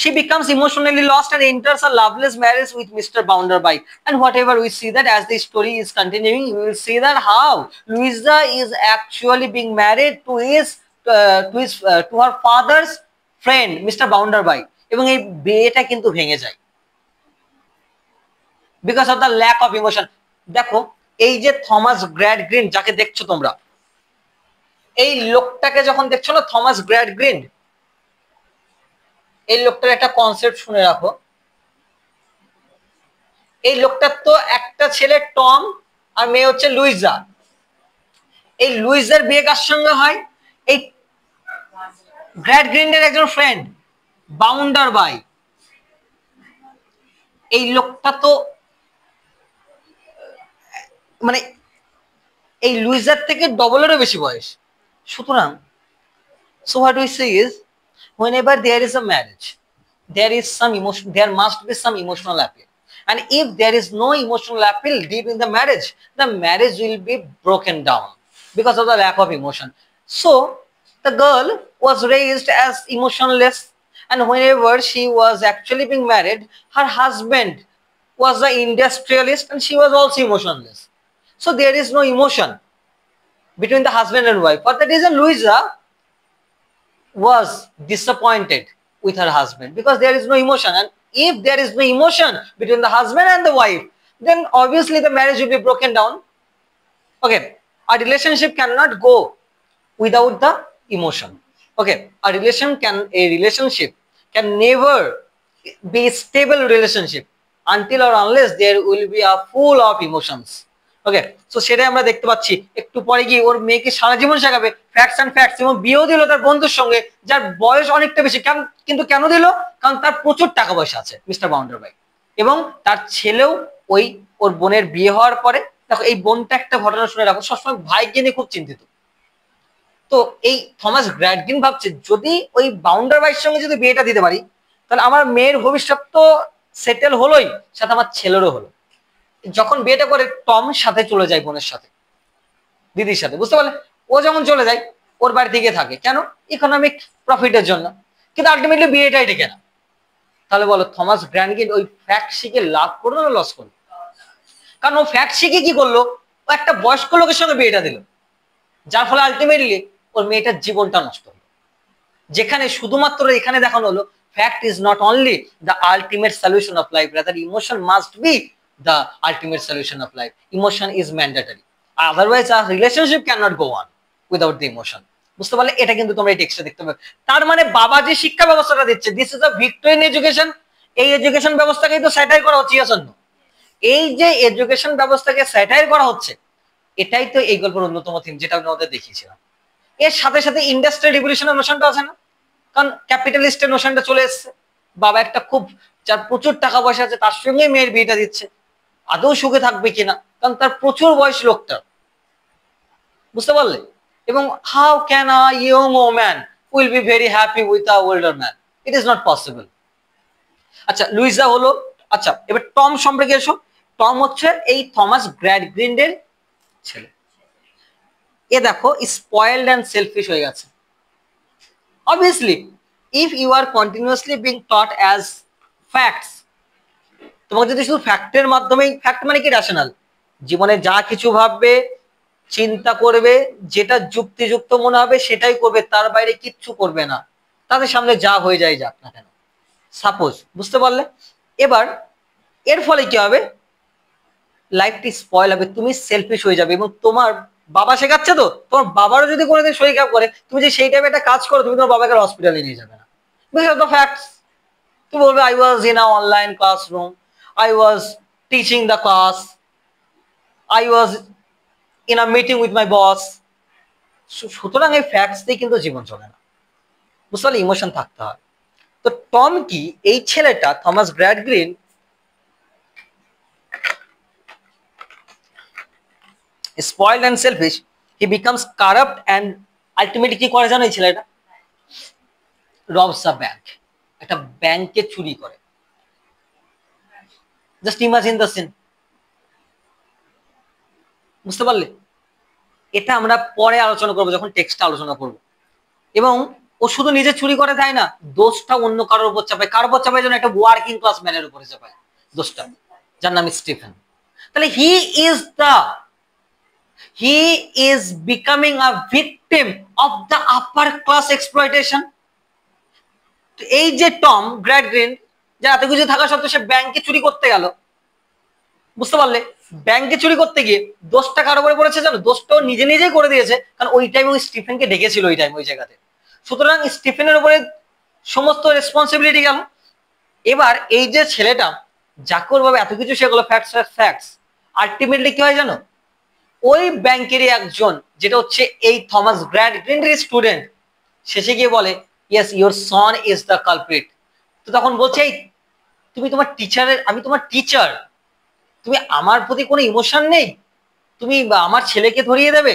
S1: She becomes emotionally lost and enters a loveless marriage with Mr. Bounderby. And whatever we see that as the story is continuing, we will see that how Louisa is actually being married to her father's friend, Mr. Bounderby. এবং এই বিয়েটা কিন্তু ভেঙে যায় because of the lack of emotion. দেখো, এই যে থমাস গ্র্যাডগ্রিন যাকে দেখছো তোমরা, এই লোকটাকে যখন দেখছো না, থমাস গ্র্যাডগ্রিন, এই লোকটার একটা কনসেপ্ট শুনে রাখো। এই লোকটার তো একটা ছেলে টম আর মেয়ে হচ্ছে লুইজা। এই লুইজার বিয়ে কার সঙ্গে হয়? এই গ্র্যাডগ্রিনের একজন ফ্রেন্ড বাউন্ডারবাই। এই লোকটা তো মানে এই লুইজার থেকে ডবলেরও বেশি বয়স। সুতরাং so what we say is whenever there is a marriage, there is some emotion, there must be some emotional appeal, and if there is no emotional appeal deep in the marriage will be broken down because of the lack of emotion. So the girl was raised as emotionless, and whenever she was actually being married, her husband was the industrialist and she was also emotionless. So there is no emotion between the husband and wife. For that reason, Louisa was disappointed with her husband because there is no emotion. And if there is no emotion between the husband and the wife, then obviously the marriage will be broken down. Okay, a relationship cannot go without the emotion. Okay, a relationship can never be a stable relationship until or unless there will be a full of emotions. Okay, so সেটাই আমরা দেখতে পাচ্ছি। একটু পরে গিয়ে ওর মেয়েকে সারা জীবন শেখাবে ফ্যাক্টস অ্যান্ড ফ্যাক্টস, এবং বিয়েও দিল তার বন্ধুর সঙ্গে যার বয়স অনেকটা বেশি। কিন্তু কেন দিল? কারণ তার প্রচুর টাকা পয়সা আছে মিস্টার বাউন্ডারবাই, এবং তার ছেলেও ওর বোনের বিয়ে হওয়ার পরে, দেখো এই বোনটা একটা ঘটনা শুনে রাখো, সবসময় ভাইকে নিয়ে খুব চিন্তিত। তো এই থমাস গ্র্যাডকিন ভাবছে যদি ওই বাউন্ডারবাইয়ের সঙ্গে যদি বিয়েটা দিতে পারি, তাহলে আমার মেয়ের ভবিষ্যৎ তো সেটেল হলোই, সাথে আমার ছেলেরও হলো। যখন বিয়েটা করে টম সাথে চলে যায় বোনের সাথে, দিদির সাথে, বুঝতে পারলে? ও যখন চলে যায় ওর বাড়ি থেকে থাকে কেন? ইকোনমিক প্রফিটের জন্য। কিন্তু আলটিমেটলি বিয়েটাই টেকে না। তাহলে বলো থমাস গ্র্যাডকিন ওই ফ্যাক্ট শিখে লাভ করলো না লস করলো? কারণ ও ফ্যাক্ট শিখে কি করলো? ও একটা বয়স্ক লোকের সঙ্গে বিয়েটা দিল, যার ফলে আলটিমেটলি ওর মেয়েটার জীবনটা নষ্ট হলো। যেখানে শুধুমাত্র এখানে দেখানো হলো fact is not only the ultimate solution of life, rather emotion must be the ultimate solution of life. Emotion is mandatory, otherwise a relationship cannot go on without the emotion. বুঝতে পারলে? এটা কিন্তু তোমরা এই টেক্সটে দেখতে পাবে। তার মানে বাবা যে শিক্ষা ব্যবস্থাটা দিচ্ছে, this is a Victorian education. এই এডুকেশন ব্যবস্থাকেই তো স্যাটাইর করা হচ্ছে। এই যে এডুকেশন ব্যবস্থাকে স্যাটাইর করা হচ্ছে, এটাই তো এই গল্পের অন্যতম থিম, যেটা আমি আমাদের দেখিয়েছিলাম। এর সাথে সাথে ইন্ডাস্ট্রিয়াল রিভলিউশনের নোশনটা আছে না? কারণ ক্যাপিটালিস্টের নোশনটা চলে এসছে। বাবা একটা খুব যার প্রচুর টাকা পয়সা আছে তার সঙ্গে মেয়ের বিয়েটা দিচ্ছে, আদৌ সুখে থাকবে কিনা, কারণ তার প্রচুর বয়স লোকটা। বুঝতে পারলে? এবং how can a young woman will be very happy with a older man? It is not possible. আচ্ছা, লুইজা হলো। আচ্ছা, এবার টম সম্পর্কে এসো। টম হচ্ছে এই থমাস গ্র্যাডগ্রিনের ছেলে। এ দেখো স্পয়েলড অ্যান্ড সেলফিশ হয়ে গেছে। Obviously if you are continuously being taught as facts, তোমাকে যদি শুধু ফ্যাক্টের মাধ্যমেই, ফ্যাক্ট মানে কি রেশনাল, জীবনে যা কিছু ভাববে চিন্তা করবে যেটা যুক্তিযুক্ত মনে হবে সেটাই করবে, তার বাইরে কিচ্ছু করবে না, তাদের সামনে যা হয়ে যায় যাক না কেন, সাপোজ, বুঝতে পারলে? এবার এর ফলে কি হবে, লাইফটি স্পয়েল হবে, তুমি সেলফিশ হয়ে যাবে। এবং তোমার বাবা শেখাচ্ছে তো, তোমার বাবারও যদি কোনোদিন শরীর খারাপ করে, তুমি যে সেই টাইপে একটা কাজ করো, তুমি তোমার বাবাকে হসপিটালে নিয়ে যাবে না, বিকজ অফ দ্য ফ্যাক্টস। তুমি বলবে I was in a online classroom, I was teaching the class, I was in a meeting with my boss. সুতরাং এই ফ্যাক্টস দিয়ে কিন্তু জীবন চলে না, বুঝতে পারলে? ইমোশন থাকতে হয়। তো টম কি, এই ছেলেটা Thomas grad green, spoiled and selfish, he becomes corrupt and ultimately কি করে জানো এই ছেলেটা? robs a bank, একটা ব্যাংকে চুরি করে। জাস্ট ইমাজিন দ্য সিন, বুঝতে পারলে? এটা আমরা পরে আলোচনা করবো, যখন টেক্সটটা আলোচনা করব। এবং ও শুধু নিজে চুরি করে তাই না, দোষটা অন্য কারোর উপর চাপায়। কারোর উপর চাপায় যেন একটা ওয়ার্কিং ক্লাস ম্যানের উপরে চাপায় দোষটা, যার নাম স্টিফেন। তাহলে he is becoming a victim of the upper class exploitation. এই যে টম গ্র্যাড গ্রিন, যে এত কিছু থাকা সত্ত্বেও সে ব্যাংকে চুরি করতে গেল, বুঝতে পারলে? ব্যাংকে চুরি করতে গিয়ে দোষটা কার উপরে পড়েছে জানো? দোষটাও নিজে নিজেই করে দিয়েছে, কারণ ওই টাইমে ওই স্টিফেনকে ডেকেছিল ওই টাইম ওই জায়গাতে। সুতরাং স্টিফেনের উপরে সমস্ত রেসপন্সিবিলিটি গেল। এবার এই যে ছেলেটা যাকে ওর ভাবে এত কিছু সেগুলো ফ্যাক্টস, আলটিমেটলি কি হয় জানো? ওই ব্যাংকেরই একজন, যেটা হচ্ছে এই থমাস গ্র্যাড গ্রিনের স্টুডেন্ট, শেষে গিয়ে বলে yes your son is the culprit. তো তখন বলছে তুমি তোমার টিচারের, আমি তোমার টিচার, তুমি আমার প্রতি কোনো ইমোশন নেই, তুমি আমার ছেলেকে ধরিয়ে দেবে?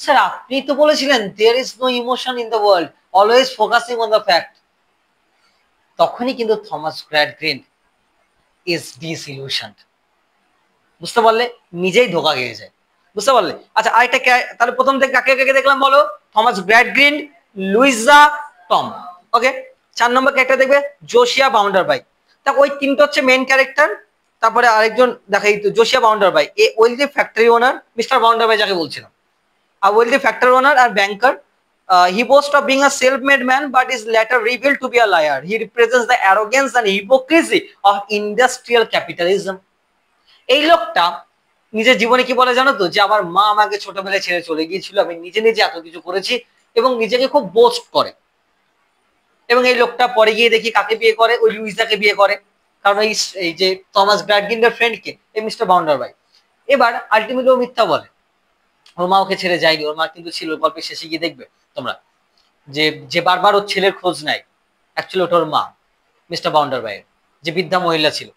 S1: স্যার আপনি তো বলেছিলেন there is no emotion in the world, always focusing on the fact. তখনই কিন্তু Thomas Gradgrind is disillusioned, বুঝতে পারলে? নিজেই ধোকা খেয়ে যায়, বুঝতে পারলে? আচ্ছা আরেকটা, তাহলে প্রথম থেকে কাকে কাকে দেখলাম বলো? Thomas Gradgrind, Louisa, Tom. Okay, 4 নম্বর ক্যারেক্টার দেখবে জোশিয়া বাউন্ডারবাই। তা ওই তিনটা হচ্ছে মেইন ক্যারেক্টার। তারপরে আরেকজন দেখাই তো, জোশিয়া বাউন্ডারবাই, এ ওয়েলদি ফ্যাক্টরি ওনার, মিস্টার বাউন্ডারবাই যাকে বলছিলাম, a wealthy factory owner and banker. He boasts of being a self-made man, but is later revealed to be a liar. He represents the arrogance and hypocrisy of industrial capitalism. এই লোকটা নিজের জীবনে কি বলে জানো তো? যে আমার মা আমাকে ছোটবেলায় ছেড়ে চলে গিয়েছিল, আমি নিজে নিজে এত কিছু করেছি, এবং নিজেকে খুব বোস্ট করে। এবং এই লোকটা পরে গিয়ে দেখি কাকে বিয়ে করে? ওই লুইজাকে বিয়ে করে, কারণ এই যে থমাস গ্র্যাডগিনের ফ্রেন্ডকে, এই মিস্টার বাউন্ডারবাই। এবার আলটিমেটলি ও মিথ্যা বলে, ওর মা ওকে ছেড়ে যায়নি, ওর মা কিন্তু ছিল। গল্পের শেষে গিয়ে দেখবে তোমরা যে যে বারবার ওর ছেলের খোঁজ নেয়, অ্যাকচুয়ালি ওটা ওর মা, মিস্টার বাউন্ডারবাইয়ের, যে বৃদ্ধা মহিলা ছিল।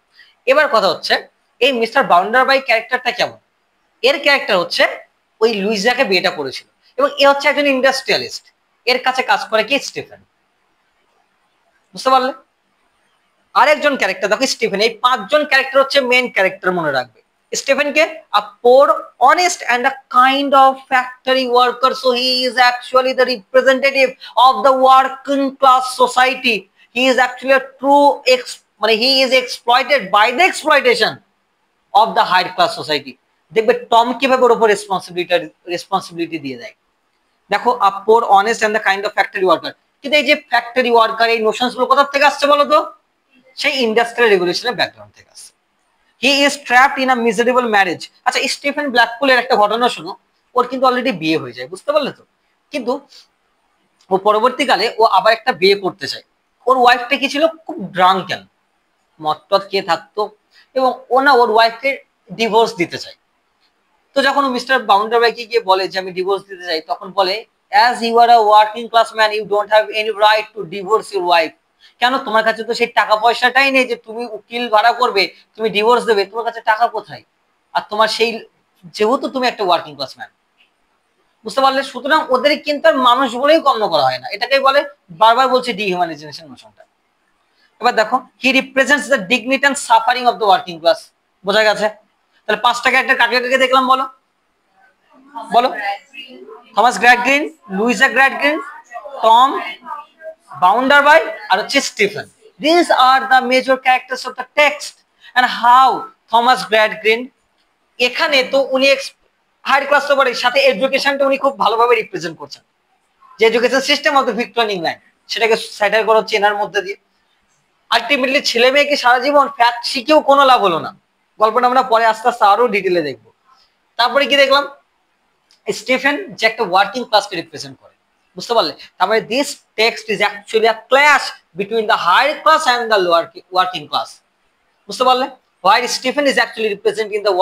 S1: এবার কথা হচ্ছে এই মিস্টার বাউন্ডারবাই ক্যারেক্টারটা কেমন? এর ক্যারেক্টার হচ্ছে ওই লুইজাকে বিয়েটা করেছিল, এবং এ হচ্ছে একজন ইন্ডাস্ট্রিয়ালিস্ট। এর কাছে কাজ করে কি? স্টিফেন, বুঝতে পারলে? আরেকজন ক্যারেক্টার দেখো স্টিফেন। এই 5 জন ক্যারেক্টার হচ্ছে মেইন ক্যারেক্টার, মনে রাখবে। স্টিফেনকে a poor, honest and a kind of factory worker, so he is actually the representative of the working class society. He is actually a true মানে he is exploited by the exploitation of the high class society. দেখবে টম কিভাবে ওর উপর রেসপন্সিবিলিটি দিয়ে দেয়। দেখো a poor, honest and the kind of factory worker, কিন্তু এই যে ফ্যাক্টরি ওয়ার্কার, এই নোশনস গুলো কোথা থেকে আসছে বলো তো? সেই ইন্ডাস্ট্রিয়াল রেভলিউশনের ব্যাকগ্রাউন্ড থেকে আসছে। He is trapped in a miserable marriage. আচ্ছা স্টিফেন ব্ল্যাকপুলের একটা ঘটনা শোনো। ওর কিন্তু অলরেডি বিয়ে হয়ে যায়, বুঝতে পারলে তো? কিন্তু ও পরবর্তীকালে ও আবার একটা বিয়ে করতে চায়। ওর ওয়াইফটা কি ছিল? খুব ড্রাঙ্কেন, মদ খেয়ে থাকতো, এবং ও না ওর ওয়াইফকে ডিভোর্স দিতে চায়। তো যখন মিস্টার বাউন্ডারবাইকে গিয়ে বলে যে আমি ডিভোর্স দিতে চাই, তখন বলে as you are a working class man, you don't have any right to divorce your wife. কেন? তোমার কাছে তো সেই টাকা পয়সাটাই নেই যে তুমি উকিল ভাড়া করবে, তুমি ডিভোর্স দেবে, তোমার কাছে টাকা কোথায়? আর তোমার সেই, যেহেতু তুমি একটা ওয়ার্কিং ক্লাস ম্যান, বুঝতে পারলে? সুতরাং ওদের কিন্তু আর মানুষ বলেই গণ্য করা হয় না, এটাকেই বলে, বারবার বলছে, ডিহিউম্যানাইজেশন নোশনটা। এবার দেখো he represents the dignity and suffering of the working class. বোঝা গেছে? তাহলে 5টা ক্যারেক্টার কাকে কাকে দেখলাম বলো? বলো, থমাস গ্র্যাডগ্রিন, লুইজা গ্র্যাডগ্রিন, টম বাউন্ডারবাই আর হচ্ছে Stephen. These are the major characters of the text. And how Thomas Gradgrind, এখানে তো উনি হায়ার ক্লাস তো পড়ে, সাথে এডুকেশনটা উনি খুব ভালোভাবে রিপ্রেজেন্ট করছেন, যে education system of the Victorian England সেটাকে স্যাটার করা হচ্ছে এনার মধ্যে দিয়ে। আলটিমেটলি ছেলে মেয়েকে সারা জীবন ফ্যাক্ট শিখেও কোনো লাভ হলো না, গল্পটা আমরা পরে আস্তে আস্তে আরো ডিটেলে দেখবো। তারপরে কি দেখলাম, স্টিফেন যে একটা ওয়ার্কিং ক্লাসকে রিপ্রেজেন্ট করে, বুঝতে পারলে? তারপরে this text is actually a clash between the higher class and the lower working class, বুঝতে পারলে? While Stephen is actually representing the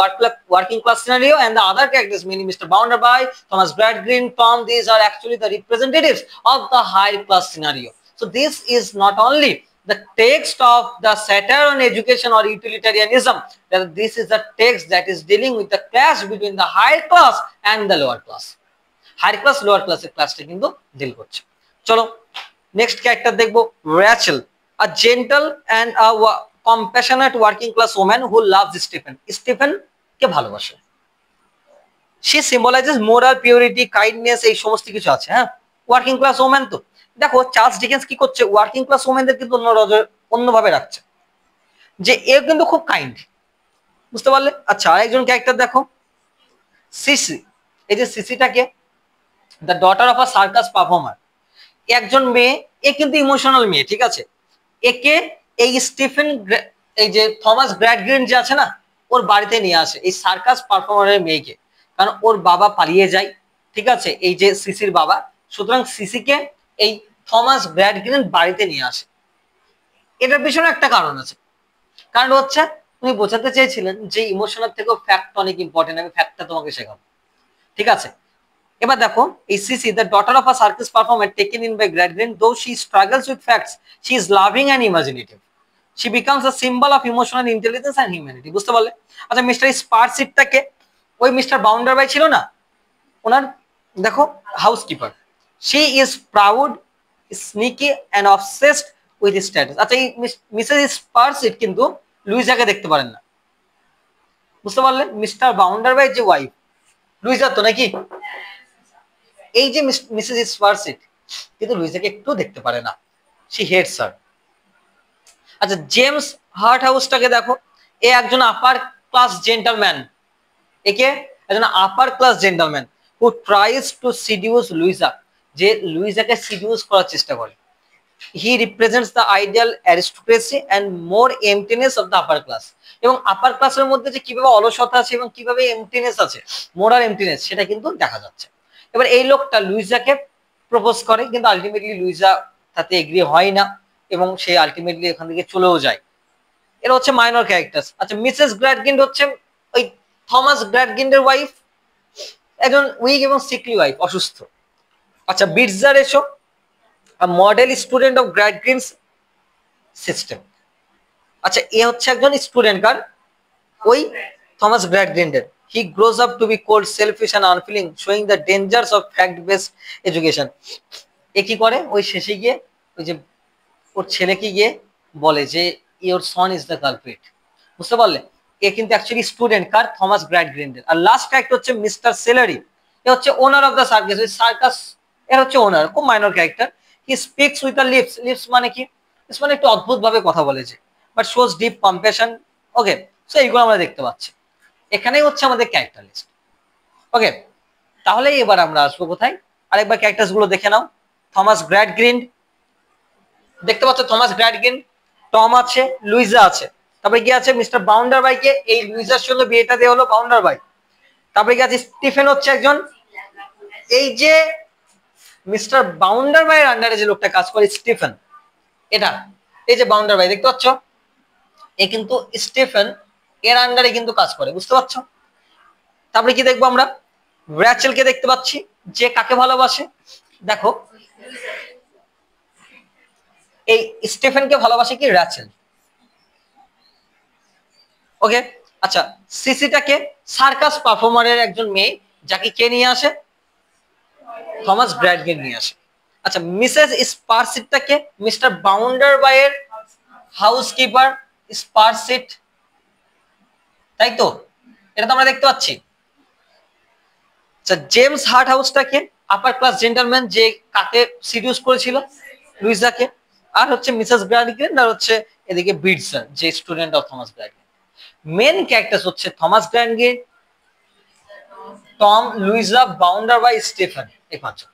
S1: working class scenario, and the other characters, meaning Mr. Bounderby, Thomas Gradgrin, Tom, these are actually the representatives of the high class scenario. So this is not only the text of the satire on education or utilitarianism, that this is a text that is dealing with the clash between the higher class and the lower class. Higher class, lower class ক্লাসটা কিন্তু ডিল করছে। চলো নেক্সট ক্যারেক্টার দেখবো, Rachel, a gentle and a compassionate working class woman who loves Stephen. Stephen কে ভালোবাসে। She symbolizes moral purity, kindness, এই সমস্ত কিছু আছে। হ্যাঁ, ওয়ার্কিং ক্লাস ওম্যান তো। দেখো চার্লস ডিকেন্স কি করছে, ওয়ার্কিং ক্লাস ওম্যানদের কিন্তু অন্যভাবে রাখছে, যে এ কিন্তু খুব কাইন্ড, বুঝতে পারলে? আচ্ছা, আরেকজন ক্যারেক্টার দেখো, সিসি। এই যে সিসিটাকে, the daughter of a circus performer, একজন মেয়ে, এ কিন্তু ইমোশনাল মেয়ে, ঠিক আছে? একে এই স্টিফেন, এই যে থমাস গ্র্যাডগ্রিন যে আছে না, ওর বাড়িতে নিয়ে আসে এই সার্কাস পারফর্মারের মেয়েকে, কারণ ওর বাবা পালিয়ে যায়, ঠিক আছে, এই যে সিসির বাবা। সুতরাং সিসিকে এই থমাস গ্র্যাডগ্রিন বাড়িতে নিয়ে আসে। এটার পিছনে একটা কারণ আছে, কারণ হচ্ছে উনি বোঝাতে চেয়েছিলেন যে ইমোশনাল থেকেও ফ্যাক্ট অনেক ইম্পর্টেন্ট, আমি ফ্যাক্টটা তোমাকে শেখাবো, ঠিক আছে? এবার দেখো, এই Sissy, the daughter of a circus performer taken in by Gradgrind, though she struggles with facts, she is loving and imaginative, she becomes a symbol of emotional intelligence and humanity, বুঝতে পারলে? আচ্ছা, মিস্টার স্পারসিটটাকে, ওই মিস্টার বাউন্ডারবাই ছিল না ওনার, দেখো, housekeeper, she is proud, sneaky and obsessed with status. আচ্ছা, এই মিসেস স্পারসিট কিন্তু লুইজাকে দেখতে পারেন না, বুঝতে পারলে? মিস্টার বাউন্ডারবাই যে ওয়াইফ, লুইজা তো নাকি, এই যে মিসেস স্পারসিট কিন্তু লুইজাকে একটু দেখতে পারে না, শি হেটস হার। আচ্ছা, জেমস হার্ট হাউসটাকে দেখো, এ একজন আপার ক্লাস জেন্টলম্যান, একে একজন upper class gentleman who tries to seduce Louisa, যে লুইজাকে সিডিউস করার চেষ্টা করে। He represents the ideal aristocracy and more emptiness of the upper class, এবং আপার ক্লাসের মধ্যে যে কিভাবে অলসতা আছে এবং কিভাবে এমটিনেস আছে, মোরাল এমটিনেস, সেটা কিন্তু দেখা যাচ্ছে। এবার এই লোকটা লুইজাকে প্রপোজ করে, কিন্তু আলটিমেটলি লুইজা তাতে এগ্রি হয় না এবং সে আলটিমেটলি এখান থেকে চলেও যায়। এটা হচ্ছে মাইনর ক্যারেক্টার। আচ্ছা, মিসেস গ্র্যাডগিন্ড হচ্ছে ওই থমাস গ্র্যাডগিন্ডের ওয়াইফ, একজন উইক এবং সিকলি ওয়াইফ, অসুস্থ। আচ্ছা, বিটজার এসো, model student of Gradgrind's system. আচ্ছা, এ হচ্ছে একজন স্টুডেন্ট কার, ওই থমাস গ্র্যাডগিন্ডের। He grows up to be cold, selfish and unfeeling, showing the dangers of fact based education. এ কি করে, ওই শেষে গিয়ে ওই যে ওর ছেলেকে গিয়ে বলে যে your son is the culprit, বুঝতে পারলে? এ কিন্তু অ্যাকচুয়ালি স্টুডেন্ট কার, থমাস গ্র্যাডগ্রিন্ডের। আর লাস্ট ক্যারেক্টার হচ্ছে মিস্টার সেলারি, এ হচ্ছে ওনার অফ দ্য সার্কাস, ওই সার্কাস এর হচ্ছে ওনার, খুব minor character. He speaks with the lips, lips মানে কি, লিপস মানে একটু অদ্ভুত ভাবে কথা বলেছে, but shows deep compassion. Okay, so এইগুলো আমরা দেখতে পাচ্ছি, এখানেই হচ্ছে আমাদের ক্যারেক্টার লিস্ট। ওকে, তাহলে এবার আমরা আসবো কোথায়, আরেকবার ক্যারেক্টার্স গুলো দেখে নাও। থমাস গ্র্যাডগ্রিন্ড, দেখতে পাচ্ছ থমাস গ্র্যাডগিন, টম আছে, লুইজা আছে, তারপরে কি আছে মিস্টার বাউন্ডারবাইকে, এই লুইজার সঙ্গে বিয়েটা দেওয়া হলো বাউন্ডারবাই। তারপরে কি আছে, স্টিফেন হচ্ছে একজন, এই যে মিস্টার বাউন্ডারবাইয়ের আন্ডারে যে লোকটা কাজ করে স্টিফেন, এটা এই যে বাউন্ডারবাই দেখতে পাচ্ছ, এ কিন্তু স্টিফেন এর আন্ডারে কিন্তু কাজ করে, বুঝতে পারছো? তারপরে কি দেখবো আমরা, র্যাচেলকে দেখতে পাচ্ছি, যে কাকে ভালোবাসে, দেখো এই স্টিফেনকে ভালোবাসে কি, র্যাচেল। ওকে, আচ্ছা, সিসিটাকে সার্কাস পারফর্মারের একজন মেয়ে, যাকে কে নিয়ে আসে, থমাস গ্র্যাডগিন নিয়ে আসে। আচ্ছা, মিসেস স্পারসিটটাকে মিস্টার বাউন্ডারবাইয়ের হাউসকিপার আচ্ছা, জেমস হার্ট হাউসটাকে আপার ক্লাস জেন্টলম্যান, যে কাকে সিডিউস করেছিল? লুইজাকে। আর হচ্ছে মিসেস গ্র্যান্ডগ্রেন, আর হচ্ছে এদিকে বিটসন, যে student of Thomas Gradgrind. Main character হচ্ছে Thomas Gradgrind, Tom, Louisa, Bounderby Stephen, এই পাঁচজন।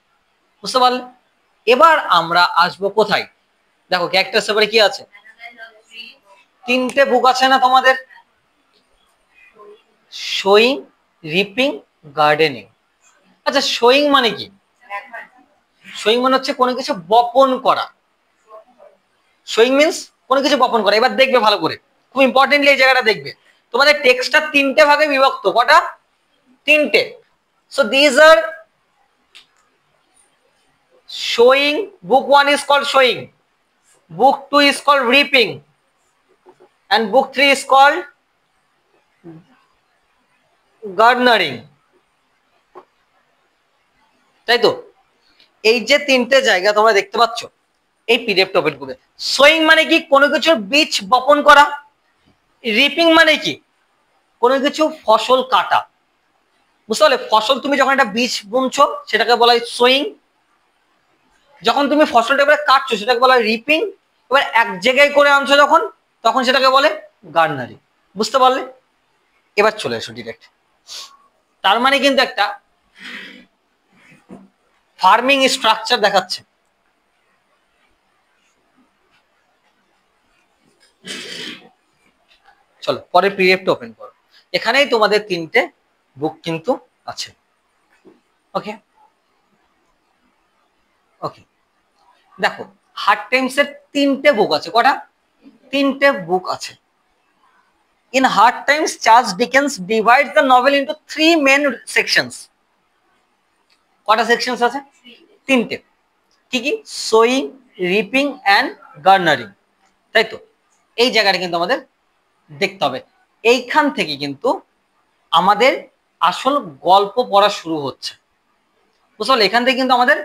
S1: বুঝতে পারলে? এবার আমরা আসবো কোথায়? দেখো ক্যারেক্টার এবারে কি আছে? তিনটে বুক আছে না তোমাদের? Showing, reaping, gardening. আচ্ছা, শোয়িং মানে কি? শোয়িং মানে হচ্ছে কোনো কিছু বপন করা। শোয়িং মিন্স কোনো কিছু বপন করা। এবার দেখবে ভালো করে, খুব ইম্পর্টেন্টলি এই জায়গাটা দেখবে। তোমাদের টেক্সটটা তিনটে ভাগে বিভক্ত। কটা? তিনটে। So these are showing. Book 1 is called showing, book 2 is called reaping, and book 3 is called garnering. তাই তো? এই যে তিনটে জায়গা তোমরা দেখতে পাচ্ছ এই পিডিএফ টপিক বুকে। সোয়িং মানে কি? কোনো কিছুর বীজ বপন করা। রিপিং মানে কি? কোনো কিছু ফসল কাটা। বুঝতে পারলে? ফসল তুমি যখন একটা বীজ বুনছো সেটাকে বলা হয় সোয়িং, যখন তুমি ফসলটা এবারে কাটছো সেটাকে বলা হয় রিপিং, এবার এক জায়গায় করে আনছো যখন, তখন সেটাকে বলে গার্নারিং। বুঝতে পারলে? এবার চলে এসো ডিরেক্ট। তার মানে কিন্তু একটা ফার্মিং স্ট্রাকচার দেখাচ্ছে। চলো পরে পিডিএফটা ওপেন করো। এখানেই তোমাদের তিনটে বুক কিন্তু আছে। ওকে ওকে, দেখো হার্ড টাইমস এর তিনটে বুক আছে। কটা? তিনটে বুক আছে। In Hard Times, Charles Dickens divides the novel into three main sections. কটা সেকশনস আছে? তিনটে। কি কি? Sowing, reaping and garnering. তাই তো? এই জায়গাটা কিন্তু আমাদের দেখতে হবে। এইখান থেকে কিন্তু আমাদের আসল গল্প পড়া শুরু হচ্ছে। বুঝতে পারলে? এখান থেকে কিন্তু আমাদের